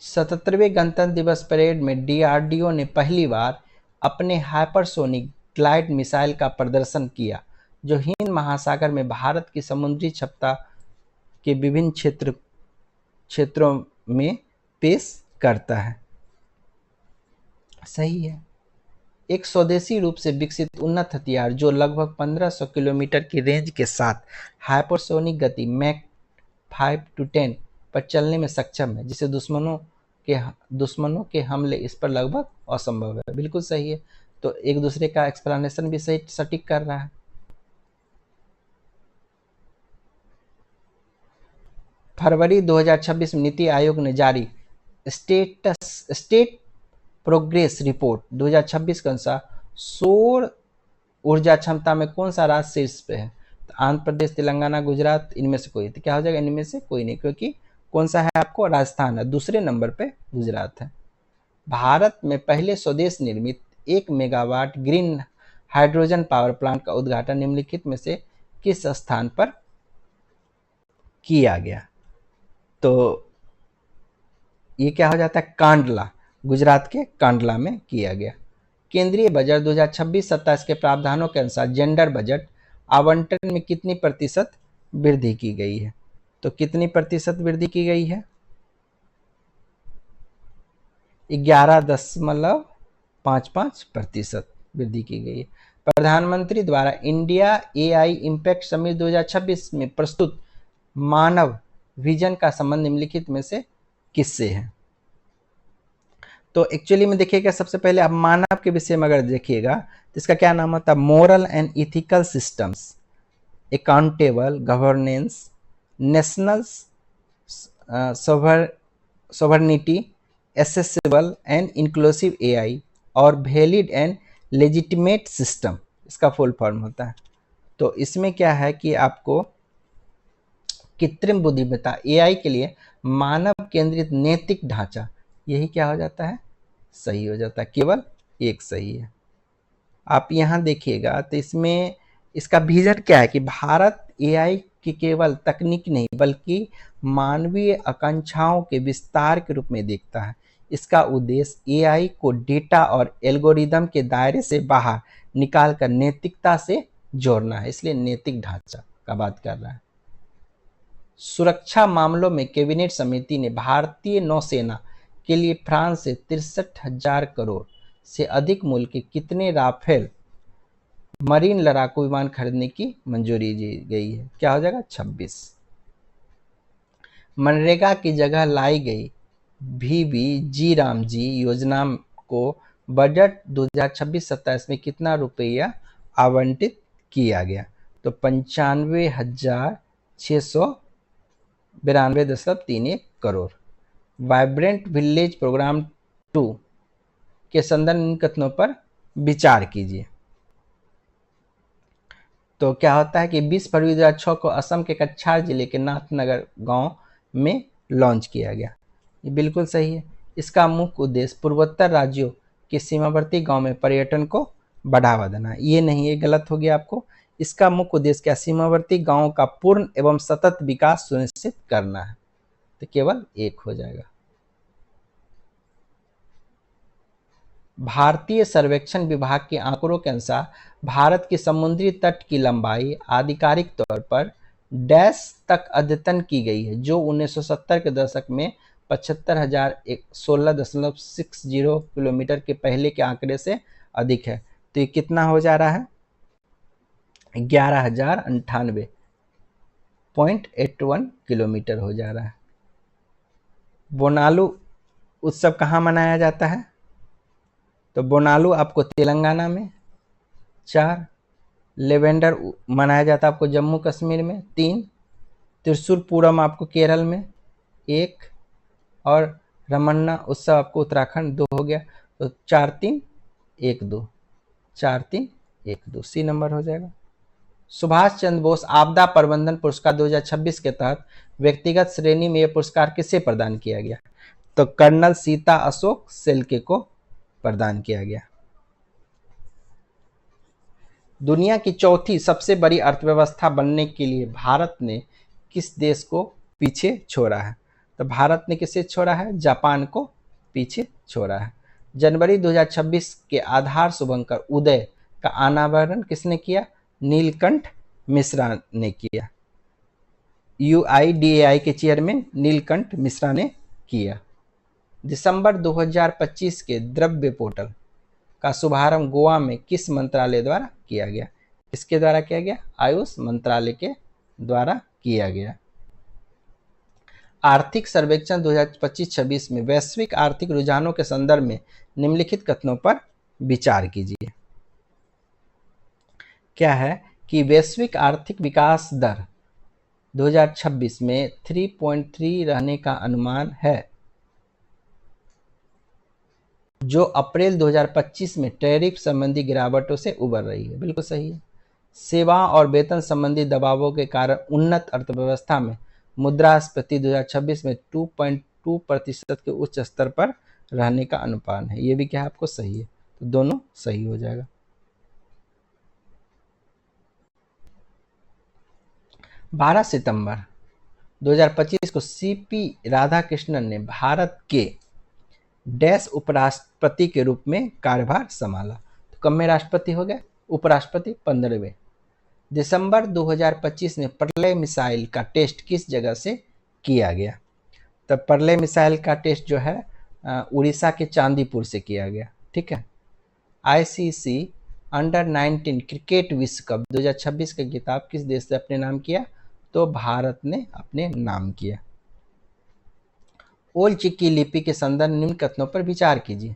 77वें गणतंत्र दिवस परेड में डीआरडीओ ने पहली बार अपने हाइपरसोनिक ग्लाइड मिसाइल का प्रदर्शन किया, जो हिंद महासागर में भारत की समुद्री क्षमता के विभिन्न क्षेत्रों में पेश करता है। सही है। एक स्वदेशी रूप से विकसित उन्नत हथियार जो लगभग 1500 किलोमीटर की रेंज के साथ हाइपरसोनिक गति मैक 5 to 10 पर चलने में सक्षम है, जिसे दुश्मनों के हमले इस पर लगभग असंभव है। बिल्कुल सही है। तो एक दूसरे का एक्सप्लेनेशन भी सही सटीक कर रहा है। फरवरी 2026 में नीति आयोग ने जारी स्टेट प्रोग्रेस रिपोर्ट 2026 के अनुसार सौर ऊर्जा क्षमता में कौन सा राज्य शीर्ष पे है? तो आंध्र प्रदेश, तेलंगाना, गुजरात, इनमें से कोई। तो क्या हो जाएगा? इनमें से कोई नहीं, क्योंकि कौन सा है आपको? राजस्थान है। दूसरे नंबर पे गुजरात है। भारत में पहले स्वदेश निर्मित 1 megawatt green hydrogen power plant का उद्घाटन निम्नलिखित में से किस स्थान पर किया गया? तो ये क्या हो जाता है? कांडला, गुजरात के कांडला में किया गया। केंद्रीय बजट 2026-27 के प्रावधानों के अनुसार जेंडर बजट आवंटन में कितनी प्रतिशत वृद्धि की गई है? तो कितनी प्रतिशत वृद्धि की गई है? 11.55% वृद्धि की गई है। प्रधानमंत्री द्वारा इंडिया एआई इम्पैक्ट समिट 2026 में प्रस्तुत मानव विजन का संबंध निम्नलिखित में से किससे है? तो एक्चुअली में देखिएगा, सबसे पहले आप मानव के विषय में अगर देखिएगा तो इसका क्या नाम होता है? Moral and ethical systems, accountable governance, national sovereignty, accessible and inclusive AI और वैलिड एंड लेजिटिमेट सिस्टम, इसका फुल फॉर्म होता है। तो इसमें क्या है कि आपको कृत्रिम बुद्धिमत्ता एआई के लिए मानव केंद्रित नैतिक ढांचा, यही क्या हो जाता है? सही हो जाता है। केवल एक सही है। आप यहाँ देखिएगा तो इसमें इसका विजन क्या है कि भारत एआई की केवल तकनीक नहीं बल्कि मानवीय आकांक्षाओं के विस्तार के रूप में देखता है। इसका उद्देश्य एआई को डेटा और एल्गोरिदम के दायरे से बाहर निकालकर नैतिकता से जोड़ना है, इसलिए नैतिक ढांचा का बात कर रहा है। सुरक्षा मामलों में कैबिनेट समिति ने भारतीय नौसेना के लिए फ्रांस से 63,000 करोड़ से अधिक मूल्य के कितने राफेल मरीन लड़ाकू विमान खरीदने की मंजूरी दी गई है? क्या हो जाएगा? 26। मनरेगा की जगह लाई गई VBG रामजी योजना को बजट 2026-27 में कितना रुपया आवंटित किया गया? तो 95,692.31 करोड़। वाइब्रेंट विलेज प्रोग्राम 2 के संदर्भ इन कथनों पर विचार कीजिए। तो क्या होता है कि 20 फरवरी 2006 को असम के कछार जिले के नाथनगर गांव में लॉन्च किया गया। ये बिल्कुल सही है। इसका मुख्य उद्देश्य पूर्वोत्तर राज्यों के सीमावर्ती गांव में पर्यटन को बढ़ावा देना है। ये नहीं, ये गलत हो गया आपको। इसका मुख्य उद्देश्य क्या? सीमावर्ती गांवों का पूर्ण एवं सतत विकास सुनिश्चित करना है। तो केवल एक हो जाएगा। भारतीय सर्वेक्षण विभाग के आंकड़ों के अनुसार भारत की समुद्री तट की लंबाई आधिकारिक तौर पर डैश तक अद्यतन की गई है, जो 1970 के दशक में 75,016.60 किलोमीटर के पहले के आंकड़े से अधिक है। तो ये कितना हो जा रहा है? 11,098.81 किलोमीटर हो जा रहा है। बोनालू उत्सव कहाँ मनाया जाता है? तो बोनालू आपको तेलंगाना में। 4 लेवेंडर मनाया जाता है आपको जम्मू कश्मीर में। 3 त्रिशूर पूरम आपको केरल में। 1, और रमन्ना उत्सव आपको उत्तराखंड 2 हो गया, तो 4-3-1-2, 4-3-1-2 सी नंबर हो जाएगा। सुभाष चंद्र बोस आपदा प्रबंधन पुरस्कार 2026 के तहत व्यक्तिगत श्रेणी में यह पुरस्कार किसे प्रदान किया गया? तो कर्नल सीता अशोक शेल्के को प्रदान किया गया। दुनिया की चौथी सबसे बड़ी अर्थव्यवस्था बनने के लिए भारत ने किस देश को पीछे छोड़ा है? तो भारत ने किसे छोड़ा है? जापान को पीछे छोड़ा है। जनवरी 2026 के आधार शुभंकर उदय का अनावरण किसने किया? नीलकंठ मिश्रा ने किया। UIDAI के चेयरमैन नीलकंठ मिश्रा ने किया। दिसंबर 2025 के द्रव्य पोर्टल का शुभारंभ गोवा में किस मंत्रालय द्वारा किया गया? किसके द्वारा किया गया? आयुष मंत्रालय के द्वारा किया गया। आर्थिक सर्वेक्षण 2025-26 में वैश्विक आर्थिक रुझानों के संदर्भ में निम्नलिखित कथनों पर विचार कीजिए। क्या है कि वैश्विक आर्थिक विकास दर 2026 में 3.3 रहने का अनुमान है, जो अप्रैल 2025 में टैरिफ संबंधी गिरावटों से उबर रही है। बिल्कुल सही है। सेवा और वेतन संबंधी दबावों के कारण उन्नत अर्थव्यवस्था में मुद्रास्फीति 2026 में 2.2% के उच्च स्तर पर रहने का अनुमान है। ये भी क्या है आपको? सही है, तो दोनों सही हो जाएगा। 12 सितंबर 2025 को CP राधाकृष्णन ने भारत के डैश उपराष्ट्रपति के रूप में कार्यभार संभाला। तो कब में राष्ट्रपति हो गए? उपराष्ट्रपति 15वें। दिसंबर 2025 में प्रलय मिसाइल का टेस्ट किस जगह से किया गया? तो प्रलय मिसाइल का टेस्ट जो है उड़ीसा के चांदीपुर से किया गया। ठीक है। ICC अंडर-19 क्रिकेट विश्व कप 2026 का खिताब किस देश से अपने नाम किया? तो भारत ने अपने नाम किया। ओल चिकी लिपि के संदर्भ निम्न कथनों पर विचार कीजिए।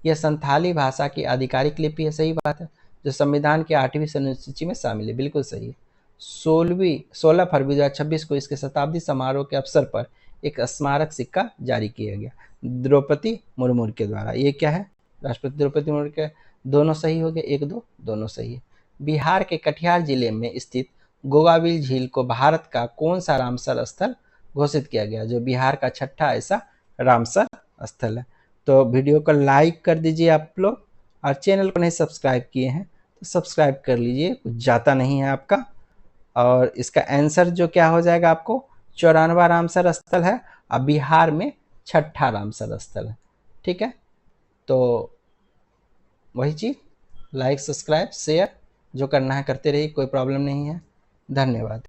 यह संथाली भाषा की आधिकारिक लिपि है, सही बात है, जो संविधान की 8वीं अनुसूची में शामिल है। बिल्कुल सही है। 16 फरवरी 2026 को इसके शताब्दी समारोह के अवसर पर एक स्मारक सिक्का जारी किया गया द्रौपदी मुर्मू के द्वारा। ये क्या है? राष्ट्रपति द्रौपदी मुर्मू के। दोनों सही हो गए, 1-2 दोनों सही है। बिहार के कटिहार जिले में स्थित गोगाबिल झील को भारत का कौन सा रामसर स्थल घोषित किया गया? जो बिहार का छठा ऐसा रामसर स्थल है। तो वीडियो को लाइक कर दीजिए आप लोग, और चैनल को नहीं सब्सक्राइब किए हैं तो सब्सक्राइब कर लीजिए, कुछ जाता नहीं है आपका। और इसका आंसर जो क्या हो जाएगा आपको? 94वां रामसर स्थल है, और बिहार में छठा रामसर स्थल है। ठीक है, तो वही चीज़, लाइक सब्सक्राइब शेयर जो करना है करते रहिए, कोई प्रॉब्लम नहीं है। धन्यवाद।